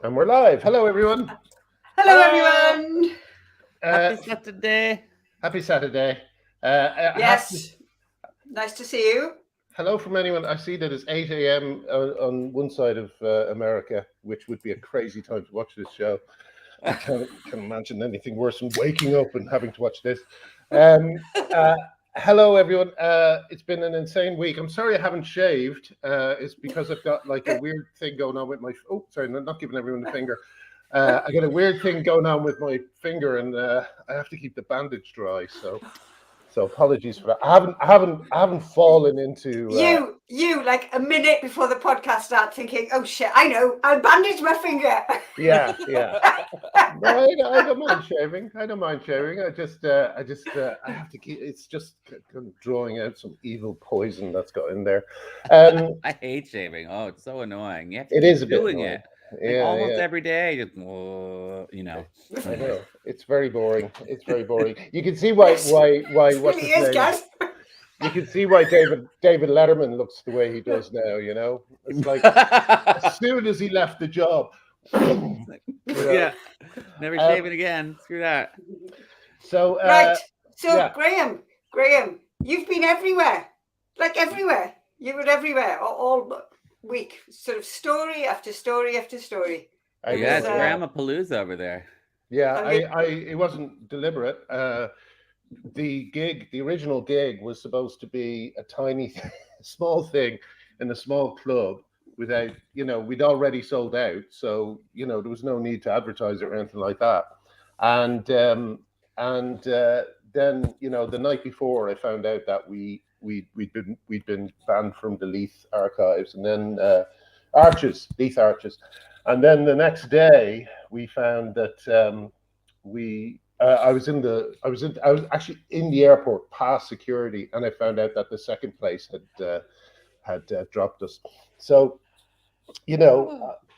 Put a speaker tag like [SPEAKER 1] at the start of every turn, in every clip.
[SPEAKER 1] And we're live. Hello, everyone.
[SPEAKER 2] Hello, everyone.
[SPEAKER 3] Happy Saturday.
[SPEAKER 1] Happy Saturday.
[SPEAKER 2] Yes, nice to see you.
[SPEAKER 1] Hello from anyone. I see that it's 8 a.m. On one side of America, which would be a crazy time to watch this show. I can't imagine anything worse than waking up and having to watch this. Hello, everyone. It's been an insane week. I'm sorry I haven't shaved. It's because I've got like a weird thing going on with my... Oh, sorry, not giving everyone a finger. I got a weird thing going on with my finger, and I have to keep the bandage dry. So apologies for that. I haven't fallen into
[SPEAKER 2] you like a minute before the podcast starts thinking, oh shit, I know, I'll bandage my finger.
[SPEAKER 1] Yeah. No, I don't mind shaving. I just I have to keep. It's just kind of drawing out some evil poison that's got in there.
[SPEAKER 3] I hate shaving. Oh, it's so annoying. You have to
[SPEAKER 1] It
[SPEAKER 3] keep
[SPEAKER 1] is a bit
[SPEAKER 3] doing
[SPEAKER 1] annoying.
[SPEAKER 3] it.
[SPEAKER 1] Yeah,
[SPEAKER 3] almost
[SPEAKER 1] yeah.
[SPEAKER 3] every day. Just,
[SPEAKER 1] I know. It's very boring. You can see why
[SPEAKER 2] Yes.
[SPEAKER 1] why
[SPEAKER 2] It
[SPEAKER 1] what's
[SPEAKER 2] really
[SPEAKER 1] his
[SPEAKER 2] is,
[SPEAKER 1] name?
[SPEAKER 2] guys.
[SPEAKER 1] You can see why David Letterman looks the way he does now. You know, it's like as soon as he left the job.
[SPEAKER 3] Yeah. Never shaving again. Screw that.
[SPEAKER 1] So
[SPEAKER 2] Right. So
[SPEAKER 1] yeah.
[SPEAKER 2] Graham, you've been everywhere. Like everywhere. You were everywhere all week. Sort of story after story after story.
[SPEAKER 3] Yeah, it's Grandma Palooza over there.
[SPEAKER 1] Yeah, it wasn't deliberate. The original gig was supposed to be a tiny, small thing in a small club without, we'd already sold out. So, there was no need to advertise it or anything like that. And then, the night before I found out that we'd been banned from the Leith archives, and then Leith Arches. And then the next day we found that I was actually in the airport past security, and I found out that the second place had dropped us. So,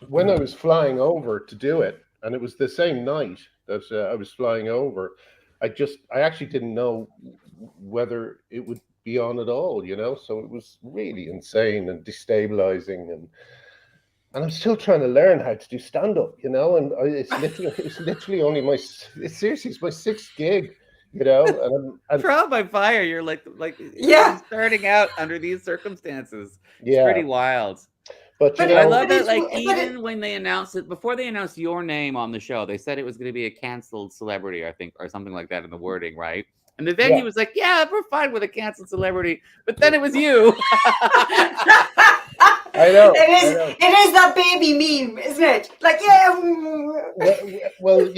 [SPEAKER 1] when I was flying over to do it, and it was the same night that I was flying over, I actually didn't know whether it would be on at all, So it was really insane and destabilizing, and I'm still trying to learn how to do stand-up, and it's literally only it's my sixth gig, and
[SPEAKER 3] Trial by fire. You're like
[SPEAKER 2] Yeah.
[SPEAKER 3] starting out under these circumstances. It's
[SPEAKER 1] yeah,
[SPEAKER 3] pretty wild.
[SPEAKER 1] but
[SPEAKER 3] I love
[SPEAKER 2] But
[SPEAKER 3] that,
[SPEAKER 2] it's-
[SPEAKER 3] when they announced it, before they announced your name on the show, they said it was going to be a canceled celebrity, I think, or something like that in the wording, right? And the venue was like, yeah, we're fine with a canceled celebrity. But then it was you.
[SPEAKER 1] I know.
[SPEAKER 2] It is that baby meme, isn't it? Like, yeah.
[SPEAKER 1] Well,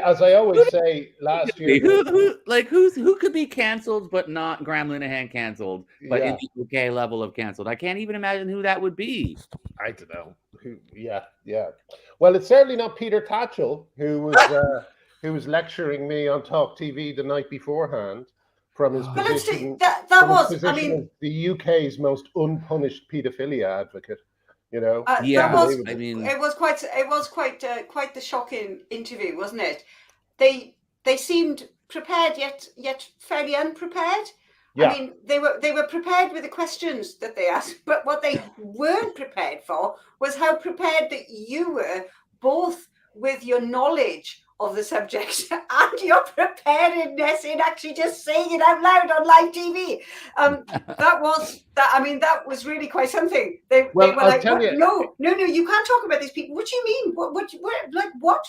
[SPEAKER 1] as I always say, last year,
[SPEAKER 3] who could be canceled but not Graham Linehan canceled, but in the UK level of canceled? I can't even imagine who that would be.
[SPEAKER 1] I don't know. Yeah. Well, it's certainly not Peter Tatchell, who was lecturing me on Talk TV the night beforehand from his position. As the UK's most unpunished paedophilia advocate.
[SPEAKER 2] It was quite the shocking interview, wasn't it? They seemed prepared yet fairly unprepared.
[SPEAKER 1] Yeah.
[SPEAKER 2] I mean, they were prepared with the questions that they asked, but what they weren't prepared for was how prepared that you were, both with your knowledge of the subject and your preparedness in actually just saying it out loud on live TV. That was really quite something. They were like, no, you can't talk about these people. What do you mean? What?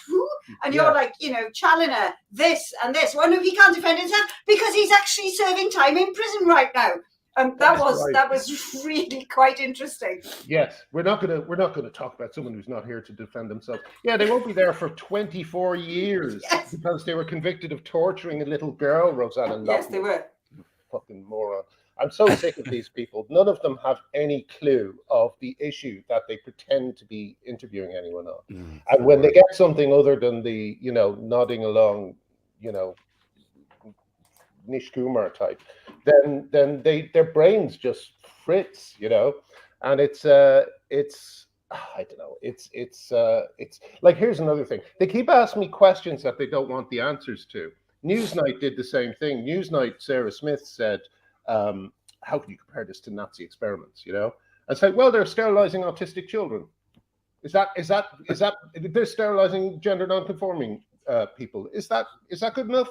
[SPEAKER 2] Who? And you're like, Challoner, this and this. Well, no, he can't defend himself because he's actually serving time in prison right now. That was really quite interesting.
[SPEAKER 1] Yes, we're not gonna talk about someone who's not here to defend themselves. Yeah, they won't be there for 24 years because they were convicted of torturing a little girl, Rosanna Loughlin.
[SPEAKER 2] Yes, they were.
[SPEAKER 1] Fucking moron. I'm so sick of these people. None of them have any clue of the issue that they pretend to be interviewing anyone on. And when they get something other than the, nodding along, Nish Kumar type, then their brains just fritz, and it's I don't know, it's like, here's another thing. They keep asking me questions that they don't want the answers to. Newsnight did the same thing. Newsnight, Sarah Smith said, how can you compare this to Nazi experiments, I said, well, they're sterilizing autistic children. Is that they're sterilizing gender non-conforming people? Is that good enough?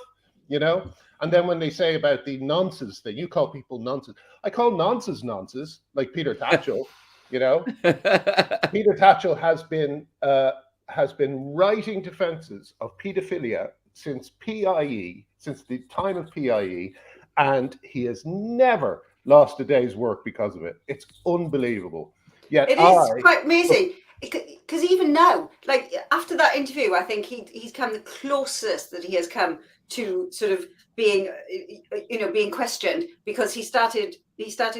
[SPEAKER 1] You know. And then when they say about the nonsense that you call people nonsense, I call nonsense, like Peter Tatchell. You know, Peter Tatchell has been writing defenses of paedophilia since PIE, since the time of PIE, and he has never lost a day's work because of it. It's unbelievable. Yet
[SPEAKER 2] it is quite amazing. Because even now, like after that interview, I think he's come the closest that he has come to sort of being, being questioned, because he started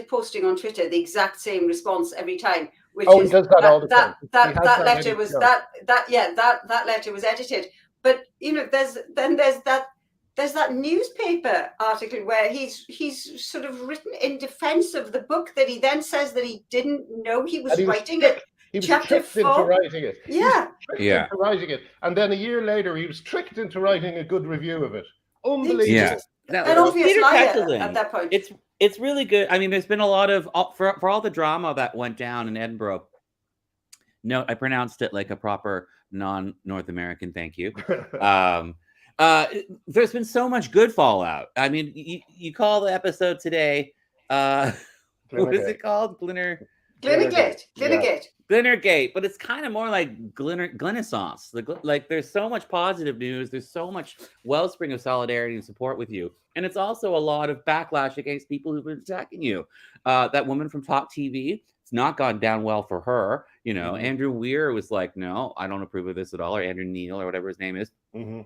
[SPEAKER 2] posting on Twitter the exact same response every time, which is
[SPEAKER 1] he does that all the time.
[SPEAKER 2] That letter was that letter was edited. But there's that newspaper article where he's sort of written in defense of the book that he then says that he didn't know he was writing it.
[SPEAKER 1] He was
[SPEAKER 2] Chapter
[SPEAKER 1] tricked into writing it.
[SPEAKER 2] Yeah.
[SPEAKER 1] Into writing it. And then a year later, he was tricked into writing a good review of it. Unbelievable.
[SPEAKER 3] Yeah.
[SPEAKER 2] An obvious
[SPEAKER 3] Peter
[SPEAKER 2] liar
[SPEAKER 3] Tatchell
[SPEAKER 2] at that point.
[SPEAKER 3] It's really good. I mean, there's been a lot of, for all the drama that went down in Edinburgh. No, I pronounced it like a proper non-North American thank you. There's been so much good fallout. I mean, you call the episode today, what is it called?
[SPEAKER 2] Glinnergate.
[SPEAKER 3] Glinnergate, but it's kind of more like Glennaissance. Like there's so much positive news. There's so much wellspring of solidarity and support with you. And it's also a lot of backlash against people who've been attacking you. That woman from Talk TV, it's not gone down well for her. Andrew Weir was like, no, I don't approve of this at all. Or Andrew Neil or whatever his name is.
[SPEAKER 1] Mm-hmm.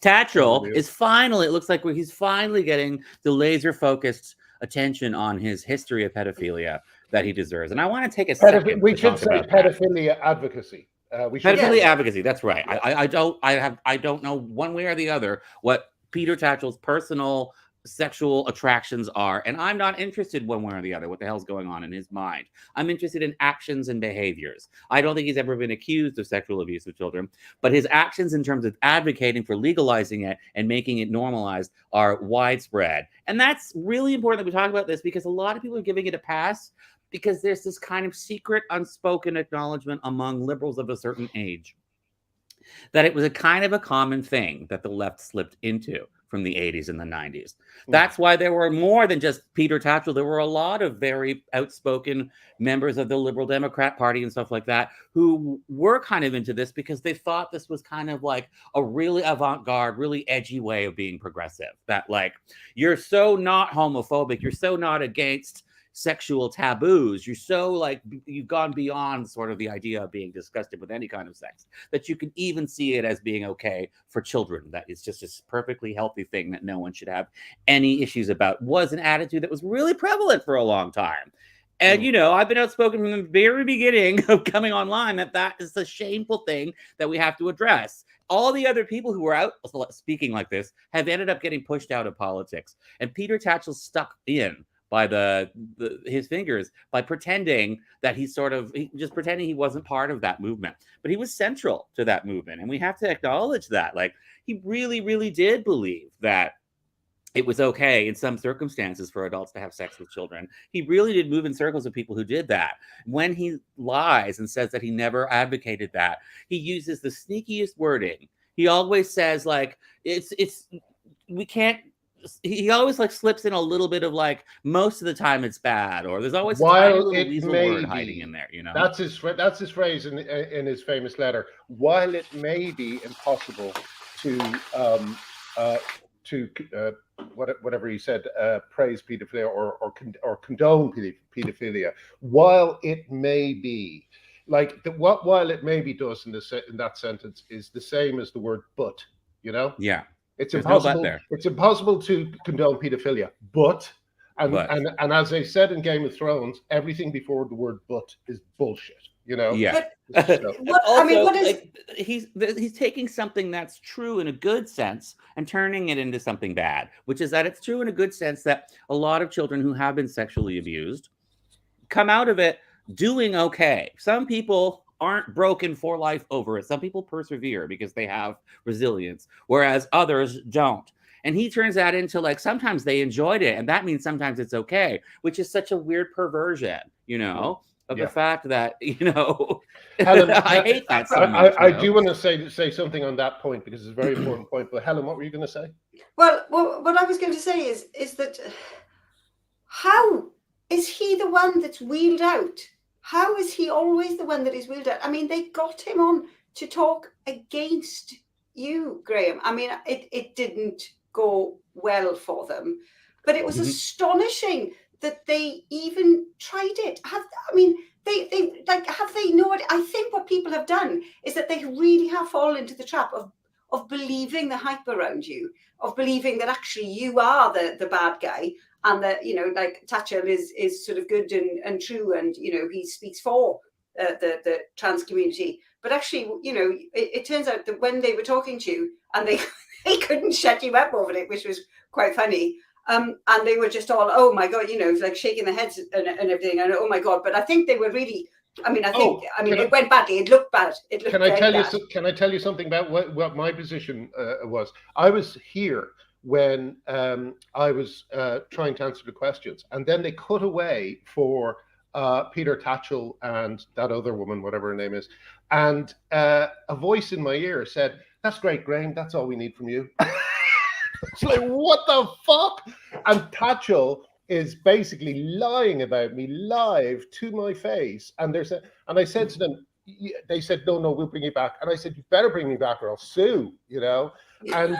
[SPEAKER 3] Tatchell is finally, it looks like he's finally getting the laser focused attention on his history of pedophilia that he deserves. And I want to take a second.
[SPEAKER 1] We should say pedophilia advocacy.
[SPEAKER 3] Pedophilia advocacy. That's right. I don't know one way or the other what Peter Tatchell's personal sexual attractions are, and I'm not interested one way or the other what the hell's going on in his mind. I'm interested in actions and behaviors. I don't think he's ever been accused of sexual abuse of children, but his actions in terms of advocating for legalizing it and making it normalized are widespread. And that's really important that we talk about this, because a lot of people are giving it a pass because there's this kind of secret unspoken acknowledgement among liberals of a certain age that it was a kind of a common thing that the left slipped into from the 80s and the 90s. That's why there were more than just Peter Tatchell. There were a lot of very outspoken members of the Liberal Democrat Party and stuff like that who were kind of into this because they thought this was kind of like a really avant-garde, really edgy way of being progressive. That like, you're so not homophobic, you're so not against sexual taboos, you're so like, you've gone beyond sort of the idea of being disgusted with any kind of sex, that you can even see it as being okay for children, that it's just this perfectly healthy thing that no one should have any issues about, was an attitude that was really prevalent for a long time. And, I've been outspoken from the very beginning of coming online that is a shameful thing that we have to address. All the other people who were out speaking like this have ended up getting pushed out of politics. And Peter Tatchell stuck in by his fingers by pretending that just pretending he wasn't part of that movement. But he was central to that movement. And we have to acknowledge that. Like, he really, really did believe that it was okay in some circumstances for adults to have sex with children. He really did move in circles of people who did that. When he lies and says that he never advocated that, he uses the sneakiest wording. He always says, like, we can't, he always like slips in a little bit of like, most of the time it's bad, or there's always a tiny little weasel word hiding in there,
[SPEAKER 1] That's his phrase in his famous letter. While it may be impossible to whatever he said, praise pedophilia or condone pedophilia, while it may be, like what while it may be does in that sentence is the same as the word but,
[SPEAKER 3] Yeah.
[SPEAKER 1] It's impossible. It's impossible to condone pedophilia, but as they said in Game of Thrones, everything before the word "but" is bullshit.
[SPEAKER 3] Yeah. He's taking something that's true in a good sense and turning it into something bad, which is that it's true in a good sense that a lot of children who have been sexually abused come out of it doing okay. Some people aren't broken for life over it. Some people persevere because they have resilience, whereas others don't. And he turns that into like, sometimes they enjoyed it, and that means sometimes it's okay, which is such a weird perversion, of
[SPEAKER 1] Yeah.
[SPEAKER 3] the fact that, you know,
[SPEAKER 1] Helen,
[SPEAKER 3] I hate that so much.
[SPEAKER 1] I
[SPEAKER 3] you know?
[SPEAKER 1] do want to say something on that point because it's a very important point. But Helen, what were you going to say?
[SPEAKER 2] Well, what I was going to say is that how is he the one that's wheeled out? How is he always the one that is wheeled out? I mean, they got him on to talk against you, Graham. I mean, it didn't go well for them, but it was astonishing that they even tried it. They like, have they know it? I think what people have done is that they really have fallen into the trap of believing the hype around you, of believing that actually you are the bad guy, and that, you know, like Tatchell is sort of good and true, and, you know, he speaks for the trans community. But actually, you know, it turns out that when they were talking to you and they couldn't shut you up over it, which was quite funny. And they were just all, oh my God, you know, like shaking their heads and everything. And oh my God. But I think they were really, it went badly. It looked bad. It looked very bad.
[SPEAKER 1] Can I tell you something about what my position was? I was here when I was trying to answer the questions, and then they cut away for Peter Tatchell and that other woman, whatever her name is, and a voice in my ear said, "That's great, Graham. That's all we need from you." It's like, what the fuck? And Tatchell is basically lying about me live to my face. And I said to them, they said, no, we'll bring you back. And I said, you better bring me back or I'll sue, you know? And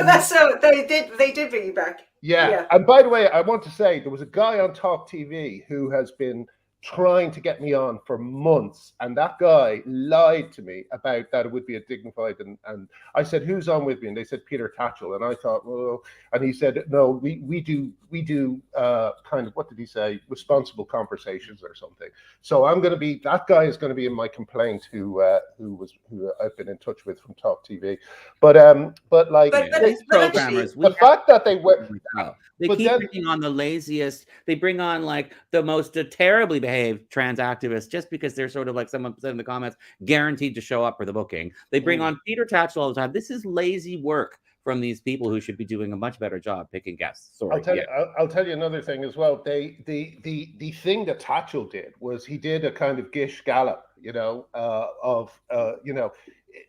[SPEAKER 2] that's so they did bring you back.
[SPEAKER 1] Yeah. And by the way, I want to say there was a guy on Talk TV who has been trying to get me on for months, and that guy lied to me about that it would be a dignified, and I said, who's on with me? And they said Peter Tatchell, and I thought, well, and he said, no, we do kind of, what did he say, responsible conversations or something. So that guy is going to be in my complaint, who I've been in touch with from Talk TV, but
[SPEAKER 3] these programmers,
[SPEAKER 1] the fact that they were.
[SPEAKER 3] They keep bringing on the laziest. They bring on like the most terribly behaved trans activists just because they're sort of, like someone said in the comments, guaranteed to show up for the booking. They bring on Peter Tatchell all the time. This is lazy work from these people who should be doing a much better job picking guests. Sorry.
[SPEAKER 1] I'll tell you another thing as well. The thing that Tatchell did was he did a kind of Gish Gallop, you know, you know.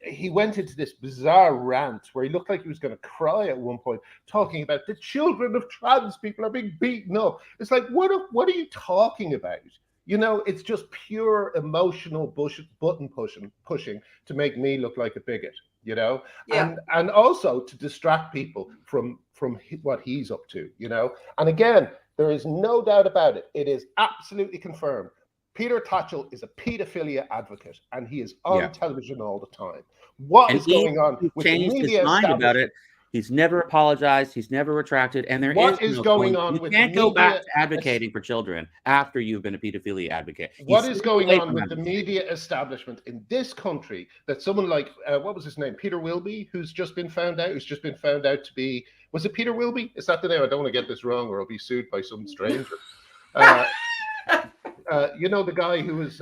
[SPEAKER 1] He went into this bizarre rant where he looked like he was going to cry at one point, talking about the children of trans people are being beaten up. It's like, what are you talking about? You know, it's just pure emotional button pushing to make me look like a bigot, you know, and also to distract people from what he's up to, you know. And again, there is no doubt about it. It is absolutely confirmed. Peter Tatchell is a paedophilia advocate, and he is on television all the time. What is going on with the media
[SPEAKER 3] his mind about it? He's never apologized. He's never retracted. And
[SPEAKER 1] what is going on with the media?
[SPEAKER 3] You can't go back to advocating for children after you've been a pedophilia advocate.
[SPEAKER 1] What is going on with the media establishment in this country that someone like, what was his name? Peter Wilby, who's just been found out to be, was it Peter Wilby? Is that the name? I don't want to get this wrong or I'll be sued by some stranger. You know, the guy who was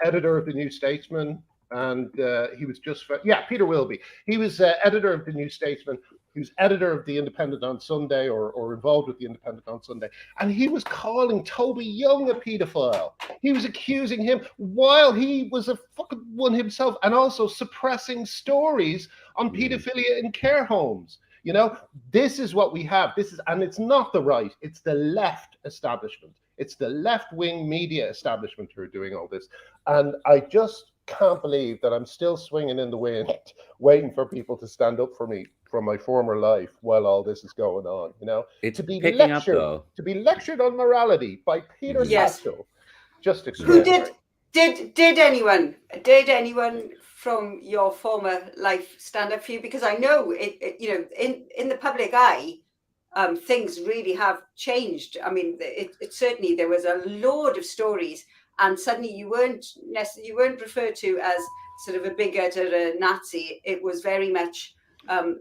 [SPEAKER 1] editor of the New Statesman, and he was just Peter Wilby. He was editor of the New Statesman. He was editor of the Independent on Sunday, or involved with the Independent on Sunday, and he was calling Toby Young a paedophile. He was accusing him while he was a fucking one himself, and also suppressing stories on paedophilia in care homes. You know, this is what we have. And it's not the right, it's the left establishment. It's the left-wing media establishment who are doing all this. And I just can't believe that I'm still swinging in the wind, waiting for people to stand up for me from my former life while all this is going on. You know,
[SPEAKER 3] it's
[SPEAKER 1] to be lectured on morality by Peter Tatchell, just extraordinary.
[SPEAKER 2] Did anyone from your former life stand up for you? Because I know you know, in the public eye, things really have changed. I mean, it certainly, there was a load of stories, and suddenly you weren't referred to as sort of a bigot or a Nazi. It was very much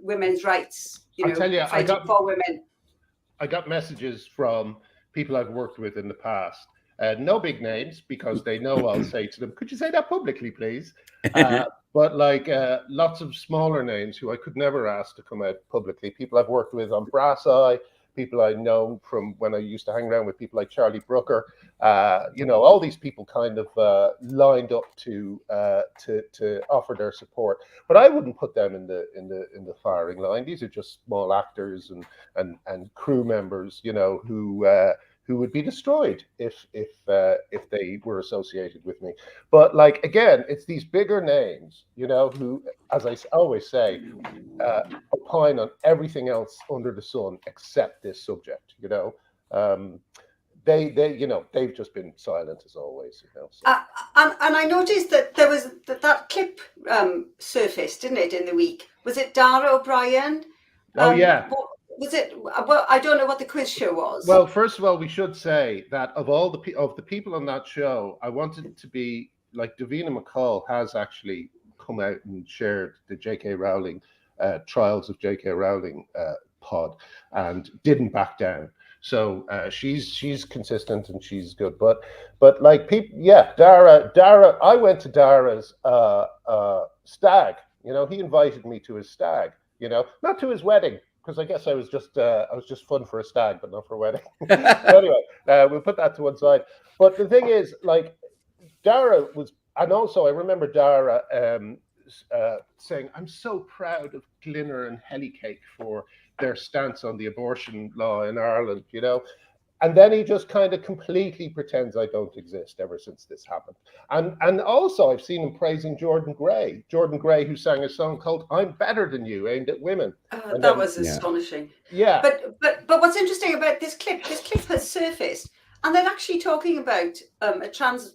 [SPEAKER 2] women's rights. You know, fighting for women.
[SPEAKER 1] I got messages from people I've worked with in the past. No big names, because they know I'll say to them, could you say that publicly, please? But like lots of smaller names who I could never ask to come out publicly. People I've worked with on Brass Eye, people I know from when I used to hang around with people like Charlie Brooker. All these people kind of lined up to offer their support. But I wouldn't put them in the firing line. These are just small actors and crew members, who would be destroyed if they were associated with me. But like, again, it's these bigger names, who, as I always say, opine on everything else under the sun except this subject. They've just been silent as always. So.
[SPEAKER 2] And I noticed that there was that clip surfaced, didn't it, in the week? Was it Dara O'Brien?
[SPEAKER 1] Oh yeah.
[SPEAKER 2] Was it? Well, I don't know what the quiz show was.
[SPEAKER 1] Well, first of all, we should say that of all the people on that show, I wanted it to be like Davina McCall has actually come out and shared the J.K. Rowling Trials of J.K. Rowling pod and didn't back down. So she's consistent and she's good. But like people, yeah, Dara. I went to Dara's stag. He invited me to his stag. Not to his wedding, because I guess I was just fun for a stag, but not for a wedding. So anyway, we'll put that to one side. But the thing is, like, Dara was, and also I remember Dara saying, "I'm so proud of Glinner and Hellycake for their stance on the abortion law in Ireland," And then he just kind of completely pretends I don't exist ever since this happened. And also I've seen him praising Jordan Gray, who sang a song called "I'm Better Than You," aimed at women.
[SPEAKER 2] That was astonishing.
[SPEAKER 1] Yeah.
[SPEAKER 2] But what's interesting about this clip has surfaced, and they're actually talking about a trans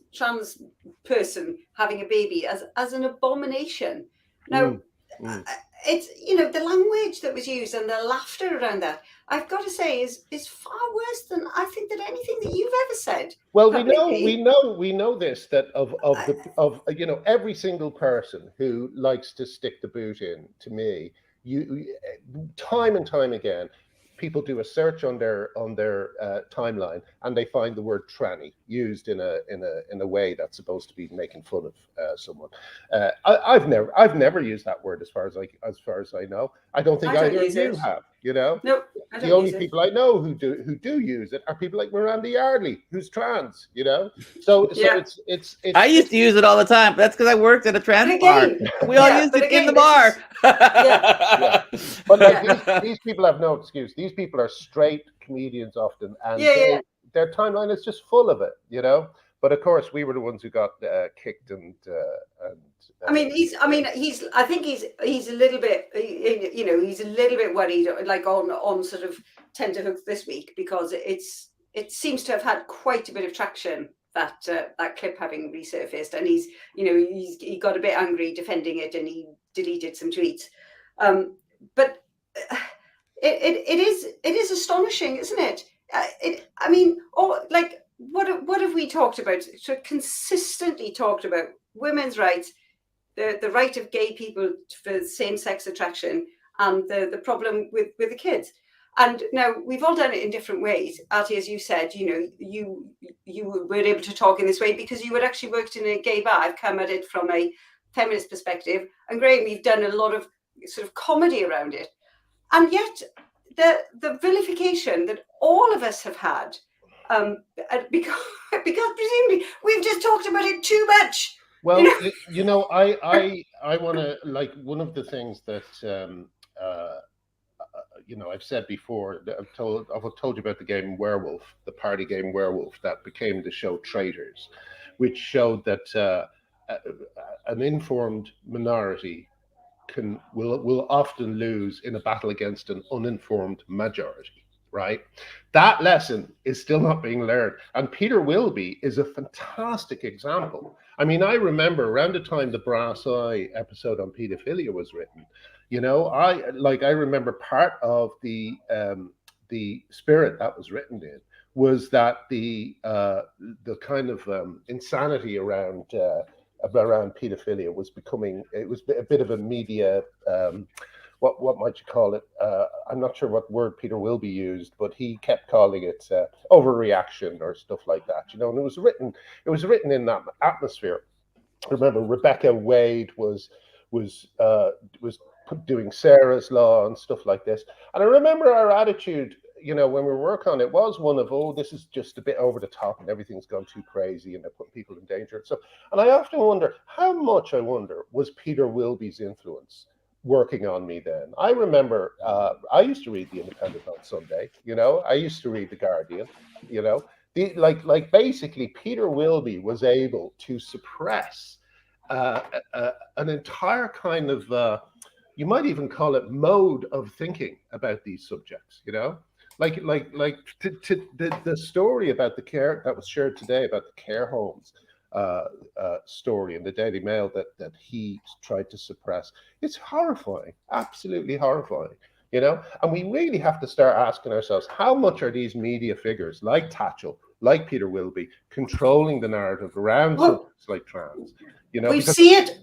[SPEAKER 2] person having a baby as an abomination. Now, it's the language that was used and the laughter around that, I've got to say, is far worse than I think that anything that you've ever said.
[SPEAKER 1] Well, we know this, that of every single person who likes to stick the boot in to me, time and time again, people do a search on their timeline and they find the word tranny used in a way that's supposed to be making fun of someone. I've never used that word as far as I know. I don't think either of you have.
[SPEAKER 2] Nope.
[SPEAKER 1] The only people I know who do use it are people like Miranda Yardley, who's trans. So
[SPEAKER 2] yeah.
[SPEAKER 1] it's
[SPEAKER 3] I used to use it all the time. But that's because I worked at a trans bar. We all used it in the bar.
[SPEAKER 1] Yeah. But like, these people have no excuse. These people are straight comedians often, and their timeline is just full of it. But of course, we were the ones who got kicked and.
[SPEAKER 2] I think he's a little bit, he's a little bit worried, like on sort of tenterhooks this week, because it seems to have had quite a bit of traction, that clip having resurfaced, and he got a bit angry defending it, and he deleted some tweets. But it is astonishing, isn't it? What have we talked about? So consistently talked about women's rights, the right of gay people for same-sex attraction, and the problem with the kids. And now we've all done it in different ways. Artie, as you said, you were able to talk in this way because you had actually worked in a gay bar. I've come at it from a feminist perspective, and Graham, we've done a lot of sort of comedy around it. And yet the vilification that all of us have had, because presumably we've just talked about it too much.
[SPEAKER 1] Well, I want to, like, one of the things that I've said before, I've told you about the game Werewolf, the party game Werewolf that became the show Traitors, which showed that an informed minority will often lose in a battle against an uninformed majority. Right, that lesson is still not being learned, and Peter Wilby is a fantastic example. I mean, I remember around the time the Brass Eye episode on paedophilia was written, I remember part of the spirit that was written in was that the kind of insanity around paedophilia was becoming, it was a bit of a media. What might you call it? I'm not sure what word Peter Wilby used, but he kept calling it overreaction or stuff like that. And it was written in that atmosphere. I remember Rebecca Wade was doing Sarah's Law and stuff like this. And I remember our attitude you know, when we work on it, was one of, oh, this is just a bit over the top and everything's gone too crazy and they're putting people in danger. So, and I often wonder how much, was Peter Wilby's influence working on me then. I remember I used to read The Independent on Sunday, you know, I used to read The Guardian, you know, like basically Peter Wilby was able to suppress an entire kind of, you might even call it mode of thinking about these subjects, you know, the story about the care that was shared today about the care homes story in the Daily Mail that he tried to suppress. It's horrifying, absolutely horrifying, you know. And we really have to start asking ourselves, how much are these media figures like Tatchell, like Peter Wilby, controlling the narrative around subjects like trans? You know,
[SPEAKER 2] we see it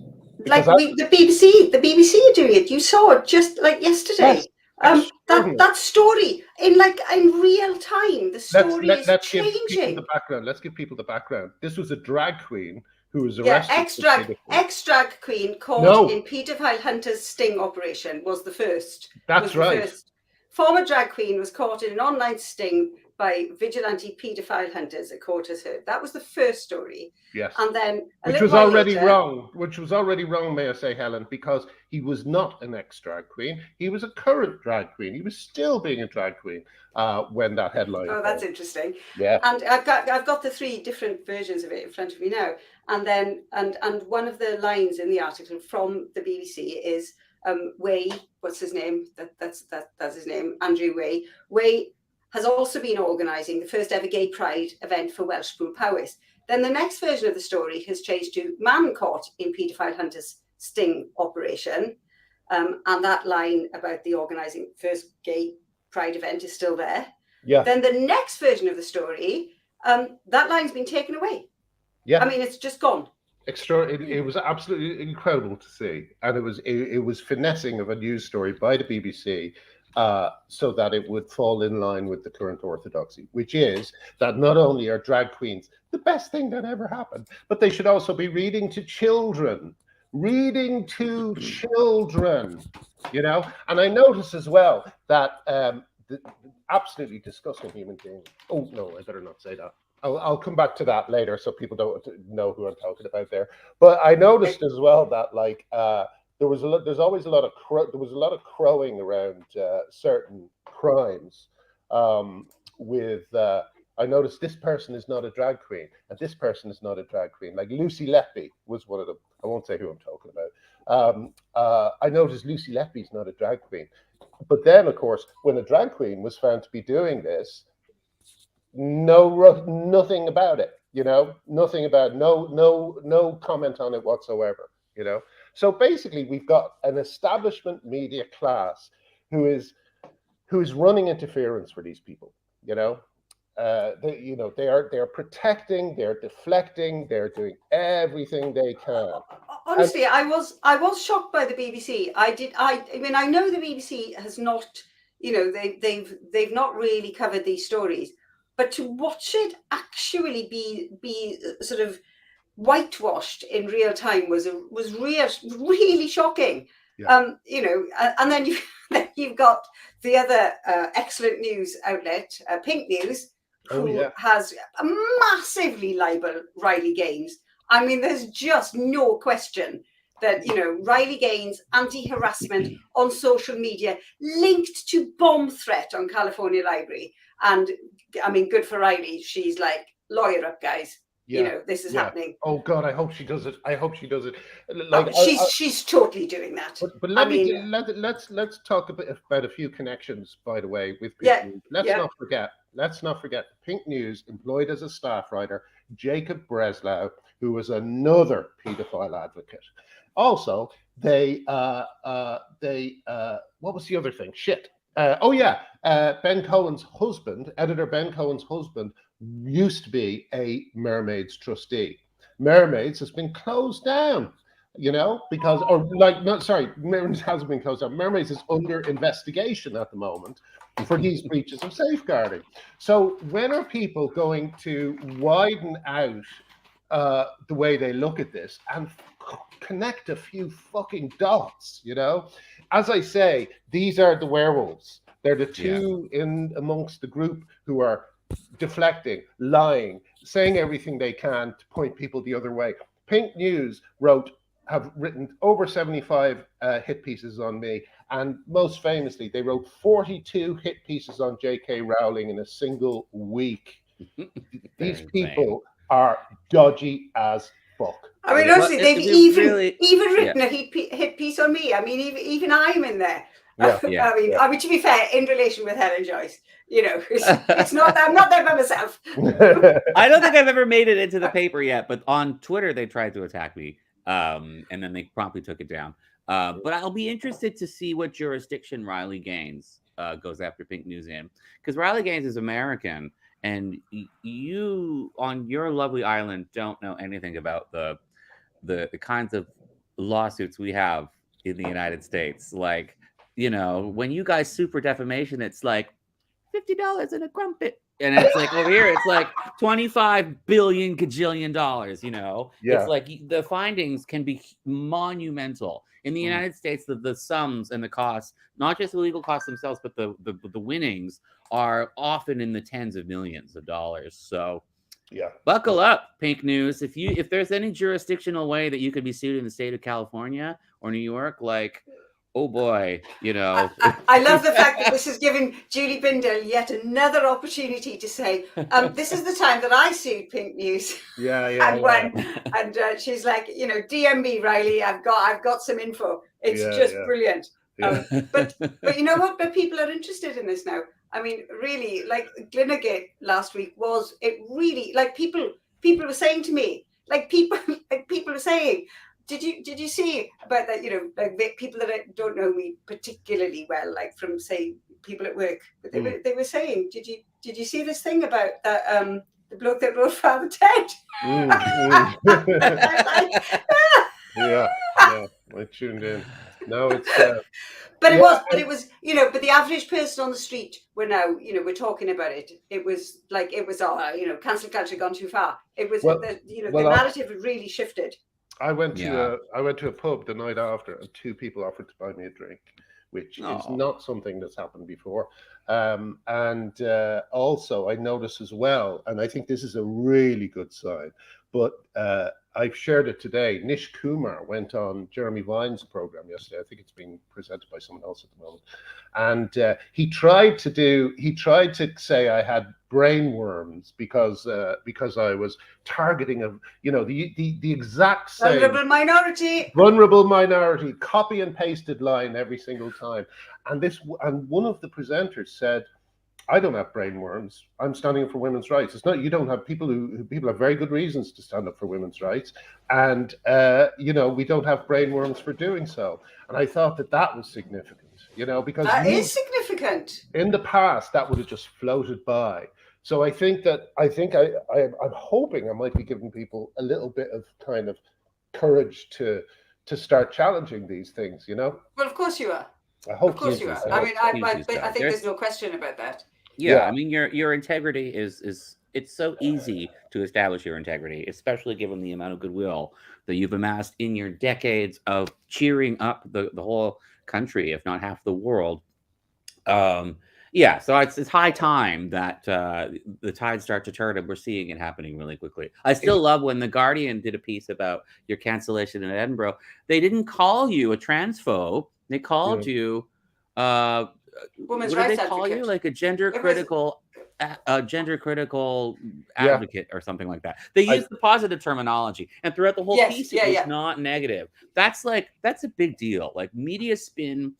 [SPEAKER 2] like the BBC are doing it. You saw it just like yesterday.
[SPEAKER 1] Yes,
[SPEAKER 2] that story in real time. The story is changing.
[SPEAKER 1] Let's give people the background. This was a drag queen who was arrested.
[SPEAKER 2] Ex drag queen caught in paedophile hunters sting operation was the first.
[SPEAKER 1] That's right.
[SPEAKER 2] Former drag queen was caught in an online sting by vigilante paedophile hunters, a court has heard. That was the first story.
[SPEAKER 1] Yes.
[SPEAKER 2] And then
[SPEAKER 1] which was already wrong, may I say, Helen, because he was not an ex-drag queen. He was a current drag queen. He was still being a drag queen when that headline.
[SPEAKER 2] Oh, that's interesting.
[SPEAKER 1] Yeah.
[SPEAKER 2] And I've got the 3 different versions of it in front of me now. And then and one of the lines in the article from the BBC is Way, what's his name? That's his name, Andrew Way. Way has also been organising the first ever gay pride event for Welsh Brute Powys. Then the next version of the story has changed to man caught in paedophile hunters sting operation. And that line about the organising first gay pride event is still there.
[SPEAKER 1] Yeah.
[SPEAKER 2] Then the next version of the story, that line's been taken away.
[SPEAKER 1] Yeah.
[SPEAKER 2] I mean, it's just gone.
[SPEAKER 1] It was absolutely incredible to see. And it was finessing of a news story by the BBC so that it would fall in line with the current orthodoxy, which is that not only are drag queens the best thing that ever happened, but they should also be reading to children, you know. And I noticed as well that the absolutely disgusting human being. Oh no, I better not say that. I'll come back to that later, so people don't know who I'm talking about there. But I noticed as well that there's always a lot of crowing around certain crimes. I noticed this person is not a drag queen, and this person is not a drag queen. Like Lucy Letby was one of them. I won't say who I'm talking about. I noticed Lucy Letby's not a drag queen, but then of course, when a drag queen was found to be doing this, nothing about it. You know, nothing about no comment on it whatsoever. You know. So basically, we've got an establishment media class who is running interference for these people. You know, they are protecting, they're deflecting, they're doing everything they can.
[SPEAKER 2] Honestly, I was shocked by the BBC. I mean, I know the BBC has not, you know, they've not really covered these stories, but to watch it actually be sort of whitewashed in real time was really shocking.
[SPEAKER 1] Yeah.
[SPEAKER 2] You know, and then you've got the other excellent news outlet, Pink News, who has massively libeled Riley Gaines. I mean, there's just no question that, you know, Riley Gaines' anti-harassment on social media linked to bomb threat on California Library. And I mean, good for Riley. She's like, lawyer up, guys. Yeah. You know, this is happening.
[SPEAKER 1] Oh God, I hope she does it.
[SPEAKER 2] Like she's totally doing that.
[SPEAKER 1] But let's talk about a few connections, by the way, with Pink News. Let's not forget Pink News employed as a staff writer Jacob Breslau, who was another paedophile advocate. Also, they what was the other thing? Ben Cohen's husband, editor Ben Cohen's husband, used to be a Mermaids trustee. Mermaids has been closed down, you know, because Mermaids hasn't been closed down. Mermaids is under investigation at the moment for these breaches of safeguarding. So when are people going to widen out the way they look at this and connect a few fucking dots, you know? As I say, these are the werewolves. They're the two in amongst the group who are deflecting, lying, saying everything they can to point people the other way. Pink News have written over 75 hit pieces on me, and most famously, they wrote 42 hit pieces on J.K. Rowling in a single week. These people are dodgy as fuck.
[SPEAKER 2] I mean, honestly, they've even written a hit piece on me. I mean, even I'm in there.
[SPEAKER 1] Yeah.
[SPEAKER 2] I mean, to be fair, in relation with Helen Joyce, you know, it's not. I'm not there by myself.
[SPEAKER 3] I don't think I've ever made it into the paper yet, but on Twitter they tried to attack me, and then they promptly took it down. But I'll be interested to see what jurisdiction Riley Gaines goes after Pink News in, because Riley Gaines is American, and you on your lovely island don't know anything about the kinds of lawsuits we have in the United States. Like, you know, when you guys sue for defamation, it's like $50 and a crumpet. And it's like over here, it's like 25 billion gajillion dollars, you know?
[SPEAKER 1] Yeah.
[SPEAKER 3] It's like the findings can be monumental. In the United States, the sums and the costs, not just the legal costs themselves, but the winnings are often in the tens of millions of dollars. So buckle up, Pink News. If there's any jurisdictional way that you could be sued in the state of California or New York, like, oh boy, you know.
[SPEAKER 2] I love the fact that this is giving Julie Bindel yet another opportunity to say, this is the time that I sued Pink News. And won. And she's like, you know, DM me, Riley. I've got some info. It's just brilliant. But you know what? But people are interested in this now. I mean, really, like Glinnergate last week really like people were saying to me, people were saying, did you see about that? You know, like people that don't know me particularly well, like from say people at work, but they were saying, did you see this thing about the bloke that wrote Father Ted?
[SPEAKER 1] I tuned in. No, it's.
[SPEAKER 2] But it was, you know, but the average person on the street, we're talking about it. It was like, you know, cancel culture gone too far. It was, the narrative had really shifted.
[SPEAKER 1] I went to a pub the night after, and two people offered to buy me a drink, which is not something that's happened before. And also, I noticed as well, and I think this is a really good sign, but I've shared it today. Nish Kumar went on Jeremy Vine's program yesterday. I think it's being presented by someone else at the moment. And he tried to say I had brain worms because I was targeting the exact same vulnerable minority, copy and pasted line every single time. And one of the presenters said, I don't have brain worms. I'm standing up for women's rights. It's not, you don't have people have very good reasons to stand up for women's rights. And, we don't have brain worms for doing so. And I thought that was significant, because
[SPEAKER 2] that is significant.
[SPEAKER 1] In the past, that would have just floated by. So I'm hoping I might be giving people a little bit of kind of courage to start challenging these things,
[SPEAKER 2] Well, of course you are.
[SPEAKER 1] I hope
[SPEAKER 2] of course you are. I mean, I think there's no question about that.
[SPEAKER 3] Yeah, I mean, your integrity is it's so easy to establish your integrity, especially given the amount of goodwill that you've amassed in your decades of cheering up the whole country, if not half the world. So it's high time that the tides start to turn, and we're seeing it happening really quickly. I still love when The Guardian did a piece about your cancellation in Edinburgh. They didn't call you a transphobe. They called you
[SPEAKER 2] women's rights advocate.
[SPEAKER 3] You? Like a gender critical advocate or something like that. They used the positive terminology, and throughout the whole piece it was not negative. That's a big deal. Like media spin.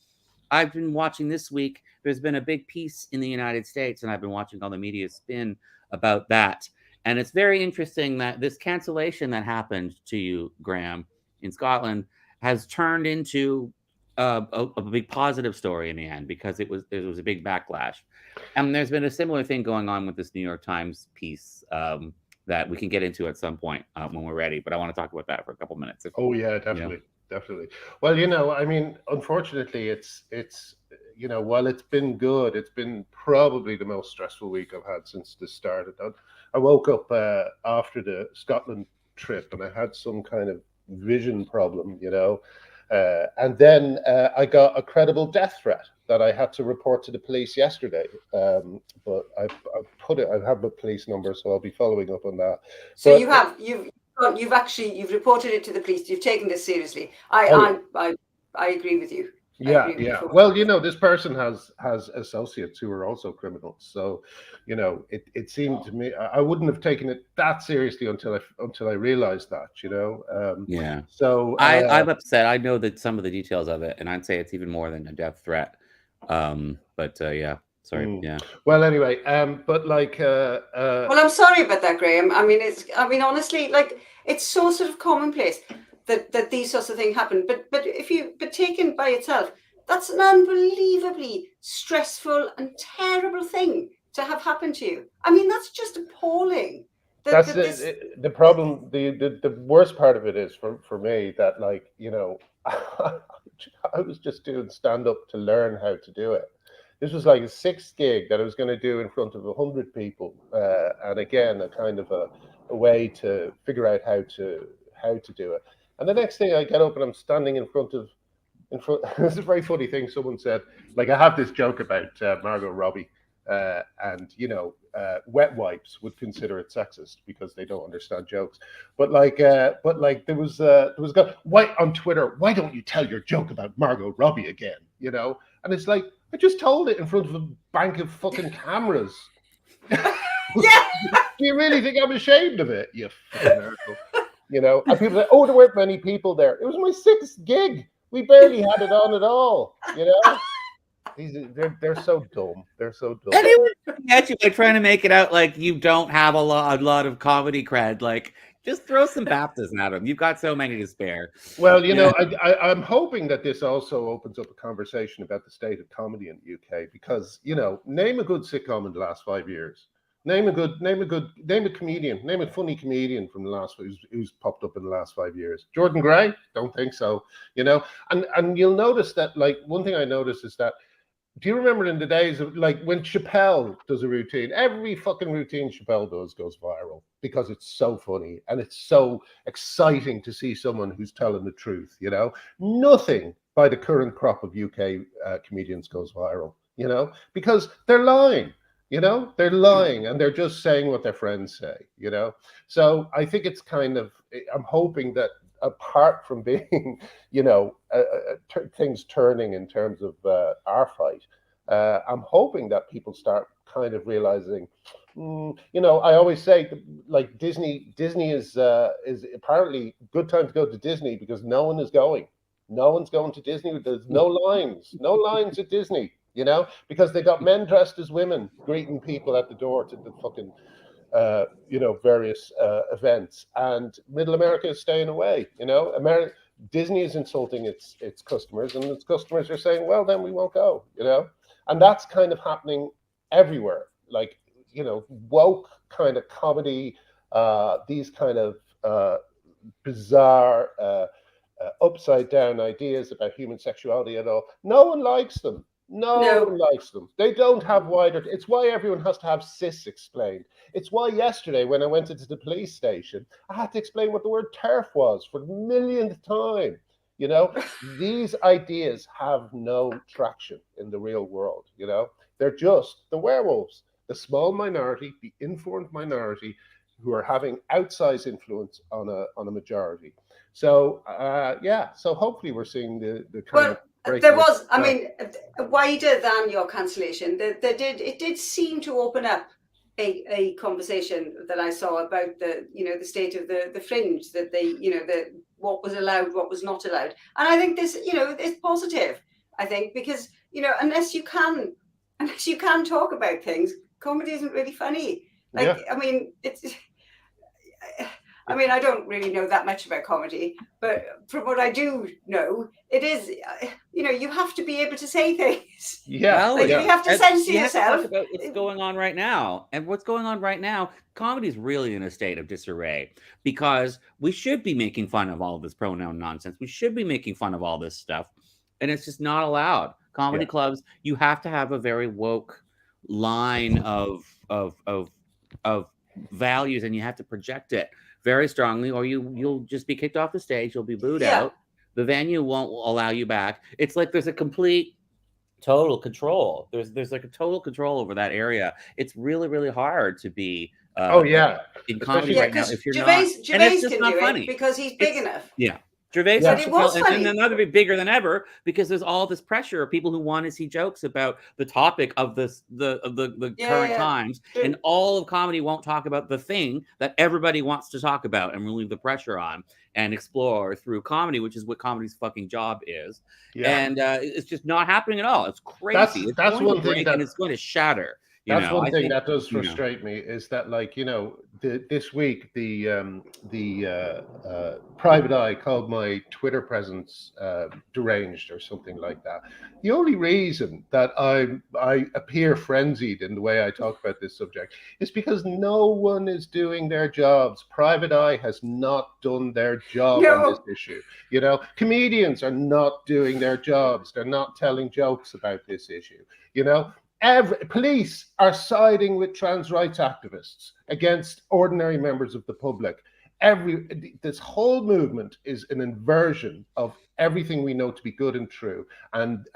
[SPEAKER 3] I've been watching this week. There's been a big piece in the United States, and I've been watching all the media spin about that. And it's very interesting that this cancellation that happened to you, Graham, in Scotland has turned into a big positive story in the end, because there was a big backlash. And there's been a similar thing going on with this New York Times piece that we can get into at some point when we're ready. But I want to talk about that for a couple minutes.
[SPEAKER 1] Oh yeah, definitely. Definitely. Well, I mean, unfortunately, it's while it's been good, it's been probably the most stressful week I've had since this started. I woke up after the Scotland trip, and I had some kind of vision problem, And then I got a credible death threat that I had to report to the police yesterday. But I put it. I have the police number, so I'll be following up on that.
[SPEAKER 2] So
[SPEAKER 1] But
[SPEAKER 2] you've reported it to the police. You've taken this seriously.
[SPEAKER 1] oh,
[SPEAKER 2] I agree with you. I
[SPEAKER 1] yeah,
[SPEAKER 2] agree with you.
[SPEAKER 1] yeah.
[SPEAKER 2] Folks.
[SPEAKER 1] Well, this person has associates who are also criminals. So, it seemed to me I wouldn't have taken it that seriously until I realized that.
[SPEAKER 3] Yeah.
[SPEAKER 1] So
[SPEAKER 3] I'm upset. I know that some of the details of it, and I'd say it's even more than a death threat. But yeah, sorry. Yeah.
[SPEAKER 1] Well, anyway, but like,
[SPEAKER 2] Well, I'm sorry about that, Graham. I mean, honestly, like, it's so sort of commonplace that these sorts of things happen. But taken by itself, that's an unbelievably stressful and terrible thing to have happen to you. I mean, that's just appalling.
[SPEAKER 1] that's the problem. The worst part of it is for me that, like, I was just doing stand up to learn how to do it. This was like a sixth gig that I was going to do in front of 100 people, and again, a kind of a way to figure out how to do it. And the next thing I get up and I'm standing in front. This is a very funny thing. Someone said, like, I have this joke about Margot Robbie, and wet wipes would consider it sexist because they don't understand jokes. But like there was a guy, why on Twitter, why don't you tell your joke about Margot Robbie again? And it's like, I just told it in front of a bank of fucking cameras.
[SPEAKER 2] Yeah.
[SPEAKER 1] Do you really think I'm ashamed of it? You fucking asshole. And people say, oh, there weren't many people there. It was my sixth gig. We barely had it on at all. They're so dumb. They're so dumb.
[SPEAKER 3] Anyone at you, like, trying to make it out like you don't have a lot of comedy cred. Like, just throw some baptism at them. You've got so many to spare.
[SPEAKER 1] Well, I'm hoping that this also opens up a conversation about the state of comedy in the UK, because name a good sitcom in the last 5 years. Name a comedian. Name a funny comedian from the last who's popped up in the last 5 years. Jordan Gray? Don't think so. And you'll notice that, like, one thing I noticed is that, do you remember in the days of, like, when Chappelle does a routine, every fucking routine Chappelle does goes viral because it's so funny and it's so exciting to see someone who's telling the truth. Nothing by the current crop of UK comedians goes viral, because they're lying. They're lying and they're just saying what their friends say. So I think it's kind of, I'm hoping that, apart from being, things turning in terms of our fight, I'm hoping that people start kind of realizing, I always say, like, Disney is apparently good time to go to Disney because no one is going. No one's going to Disney. There's no lines at Disney, because they got men dressed as women greeting people at the door to the fucking various events, and Middle America is staying away. Disney is insulting its customers, and its customers are saying, well, then we won't go. And that's kind of happening everywhere. Like, woke kind of comedy, these kind of bizarre upside down ideas about human sexuality at all. No one likes them. No one likes them. They don't have wider. It's why everyone has to have cis explained. It's why yesterday, when I went into the police station, I had to explain what the word TERF was for the millionth time. These ideas have no traction in the real world. They're just the werewolves, the small minority, the informed minority, who are having outsized influence on a majority. So so hopefully we're seeing the kind of.
[SPEAKER 2] There was, I mean, wider than your cancellation. It did seem to open up a conversation that I saw about the state of the fringe, that what was allowed, what was not allowed, and I think this is positive. I think because unless you can talk about things, comedy isn't really funny. Like, yeah. I mean, I don't really know that much about comedy, but from what I do know, it is, you have to be able to say things.
[SPEAKER 1] Yeah.
[SPEAKER 2] Like, you have to censor yourself.
[SPEAKER 3] Talk about what's going on right now. And what's going on right now, comedy is really in a state of disarray, because we should be making fun of all of this pronoun nonsense. We should be making fun of all this stuff. And it's just not allowed. Comedy clubs, you have to have a very woke line of values, and you have to project it very strongly, or you'll just be kicked off the stage. You'll be booed out. The venue won't allow you back. It's like there's a complete total control. There's like a total control over that area. It's really, really hard to be
[SPEAKER 1] Oh yeah,
[SPEAKER 3] in comedy
[SPEAKER 1] especially
[SPEAKER 2] Yeah,
[SPEAKER 3] right now
[SPEAKER 2] because
[SPEAKER 3] if you're not,
[SPEAKER 2] Gervais
[SPEAKER 3] and it's
[SPEAKER 2] Gervais
[SPEAKER 3] just
[SPEAKER 2] can
[SPEAKER 3] not
[SPEAKER 2] do
[SPEAKER 3] funny.
[SPEAKER 2] it because he's big
[SPEAKER 3] It's
[SPEAKER 2] enough.
[SPEAKER 3] yeah. Gervais
[SPEAKER 1] Yeah.
[SPEAKER 2] But it was
[SPEAKER 3] and
[SPEAKER 2] funny.
[SPEAKER 3] another bit bigger than ever because there's all this pressure of people who want to see jokes about the topic of the
[SPEAKER 2] Yeah,
[SPEAKER 3] current
[SPEAKER 2] yeah,
[SPEAKER 3] times,
[SPEAKER 2] true.
[SPEAKER 3] and all of comedy won't talk about the thing that everybody wants to talk about and relieve the pressure on and explore through comedy, which is what comedy's fucking job is.
[SPEAKER 1] Yeah.
[SPEAKER 3] And it's just not happening at all. It's crazy. It's
[SPEAKER 1] That's
[SPEAKER 3] going to
[SPEAKER 1] one thing
[SPEAKER 3] break and
[SPEAKER 1] that
[SPEAKER 3] it's going to shatter.
[SPEAKER 1] That's one
[SPEAKER 3] I
[SPEAKER 1] thing
[SPEAKER 3] think,
[SPEAKER 1] that does
[SPEAKER 3] you know,
[SPEAKER 1] frustrate me is that, like, this week the private eye called my Twitter presence deranged or something like that. The only reason that I appear frenzied in the way I talk about this subject is because no one is doing their jobs. Private eye has not done their job on this
[SPEAKER 2] No,
[SPEAKER 1] issue. Comedians are not doing their jobs. They're not telling jokes about this issue. Police are siding with trans rights activists against ordinary members of the public. This whole movement is an inversion of everything we know to be good and true, and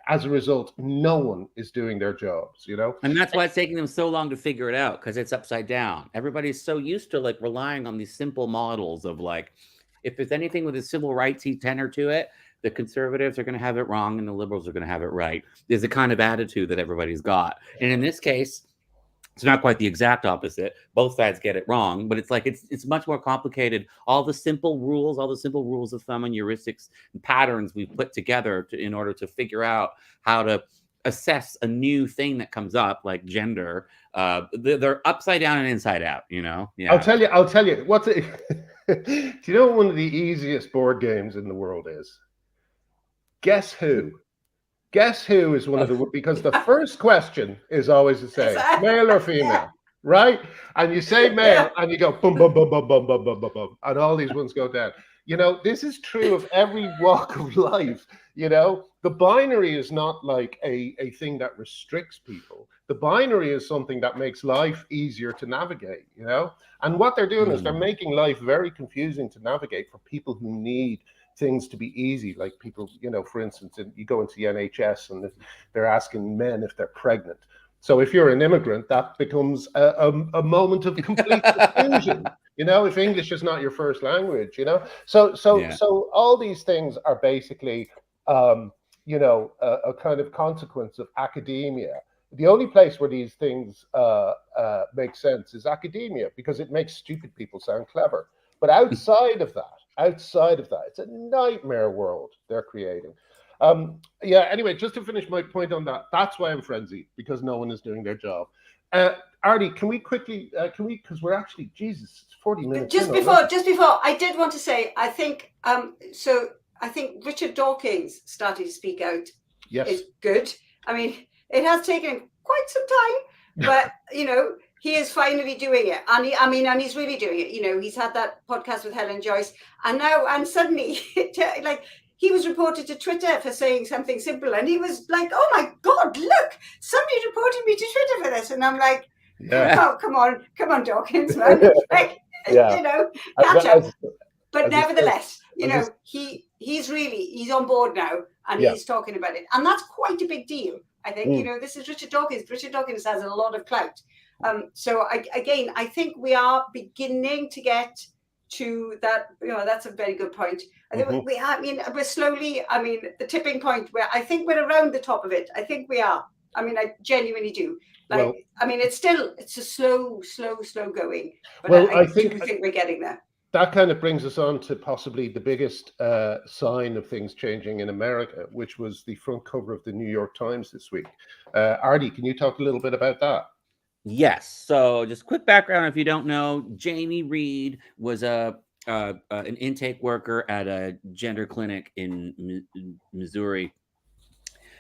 [SPEAKER 1] as a result, no one is doing their jobs.
[SPEAKER 3] and that's why it's taking them so long to figure it out, because it's upside down. Everybody's so used to like relying on these simple models of like, if there's anything with a civil rightsy tenor to it, the conservatives are going to have it wrong and the liberals are going to have it right. There's a kind of attitude that everybody's got. And in this case, it's not quite the exact opposite. Both sides get it wrong, but it's like it's much more complicated. All the simple rules of thumb and heuristics and patterns we've put together in order to figure out how to assess a new thing that comes up, like gender. They're upside down and inside out. Yeah.
[SPEAKER 1] I'll tell you. What's it? Do you know what one of the easiest board games in the world is? Guess who? Guess who is one of the, because the first question is always the same: male or female, right? And you say male, and you go boom, boom, boom, boom, boom, boom, boom, boom, boom, and all these ones go down. This is true of every walk of life. The binary is not like a thing that restricts people. The binary is something that makes life easier to navigate. And what they're doing is they're making life very confusing to navigate for people who need things to be easy, like people, for instance, you go into the NHS and they're asking men if they're pregnant. So if you're an immigrant, that becomes a moment of complete confusion. If English is not your first language, so all these things are basically a kind of consequence of academia. The only place where these things make sense is academia, because it makes stupid people sound clever. But outside of that, it's a nightmare world they're creating. Anyway, just to finish my point on that, that's why I'm frenzied, because no one is doing their job. Artie, can we quickly, because we're actually, Jesus, it's 40 minutes.
[SPEAKER 2] Just before, I did want to say, I think, I think Richard Dawkins starting to speak out is good. I mean, it has taken quite some time, but, he is finally doing it, and he's really doing it. He's had that podcast with Helen Joyce, and suddenly, like, he was reported to Twitter for saying something simple, and he was like, "Oh my God, look, somebody reported me to Twitter for this," and I'm like, "Oh, come on, Dawkins, man, like, catch up." But nevertheless, he's on board now, and he's talking about it, and that's quite a big deal. I think this is Richard Dawkins. Richard Dawkins has a lot of clout. So I think we are beginning to get to that. That's a very good point. I think we're slowly. The tipping point where I think we're around the top of it. I think we are. I genuinely do. It's a slow going. But I do think we're getting there.
[SPEAKER 1] That kind of brings us on to possibly the biggest sign of things changing in America, which was the front cover of the New York Times this week. Artie, can you talk a little bit about that?
[SPEAKER 3] Yes. So just quick background, if you don't know, Jamie Reed was an intake worker at a gender clinic in Missouri.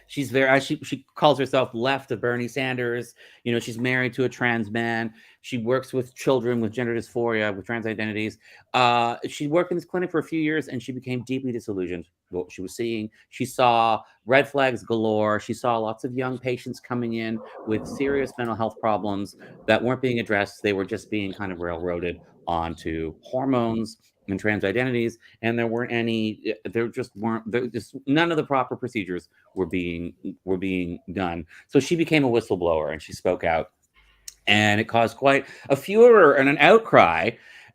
[SPEAKER 3] She's she calls herself left of Bernie Sanders. She's married to a trans man. She works with children with gender dysphoria, with trans identities. She worked in this clinic for a few years, and she became deeply disillusioned with what she was seeing. She saw red flags galore. She saw lots of young patients coming in with serious mental health problems that weren't being addressed. They were just being kind of railroaded onto hormones and trans identities, and there weren't any. There just weren't. There just none of the proper procedures were being done. So she became a whistleblower, and she spoke out, and it caused quite a furor and an outcry.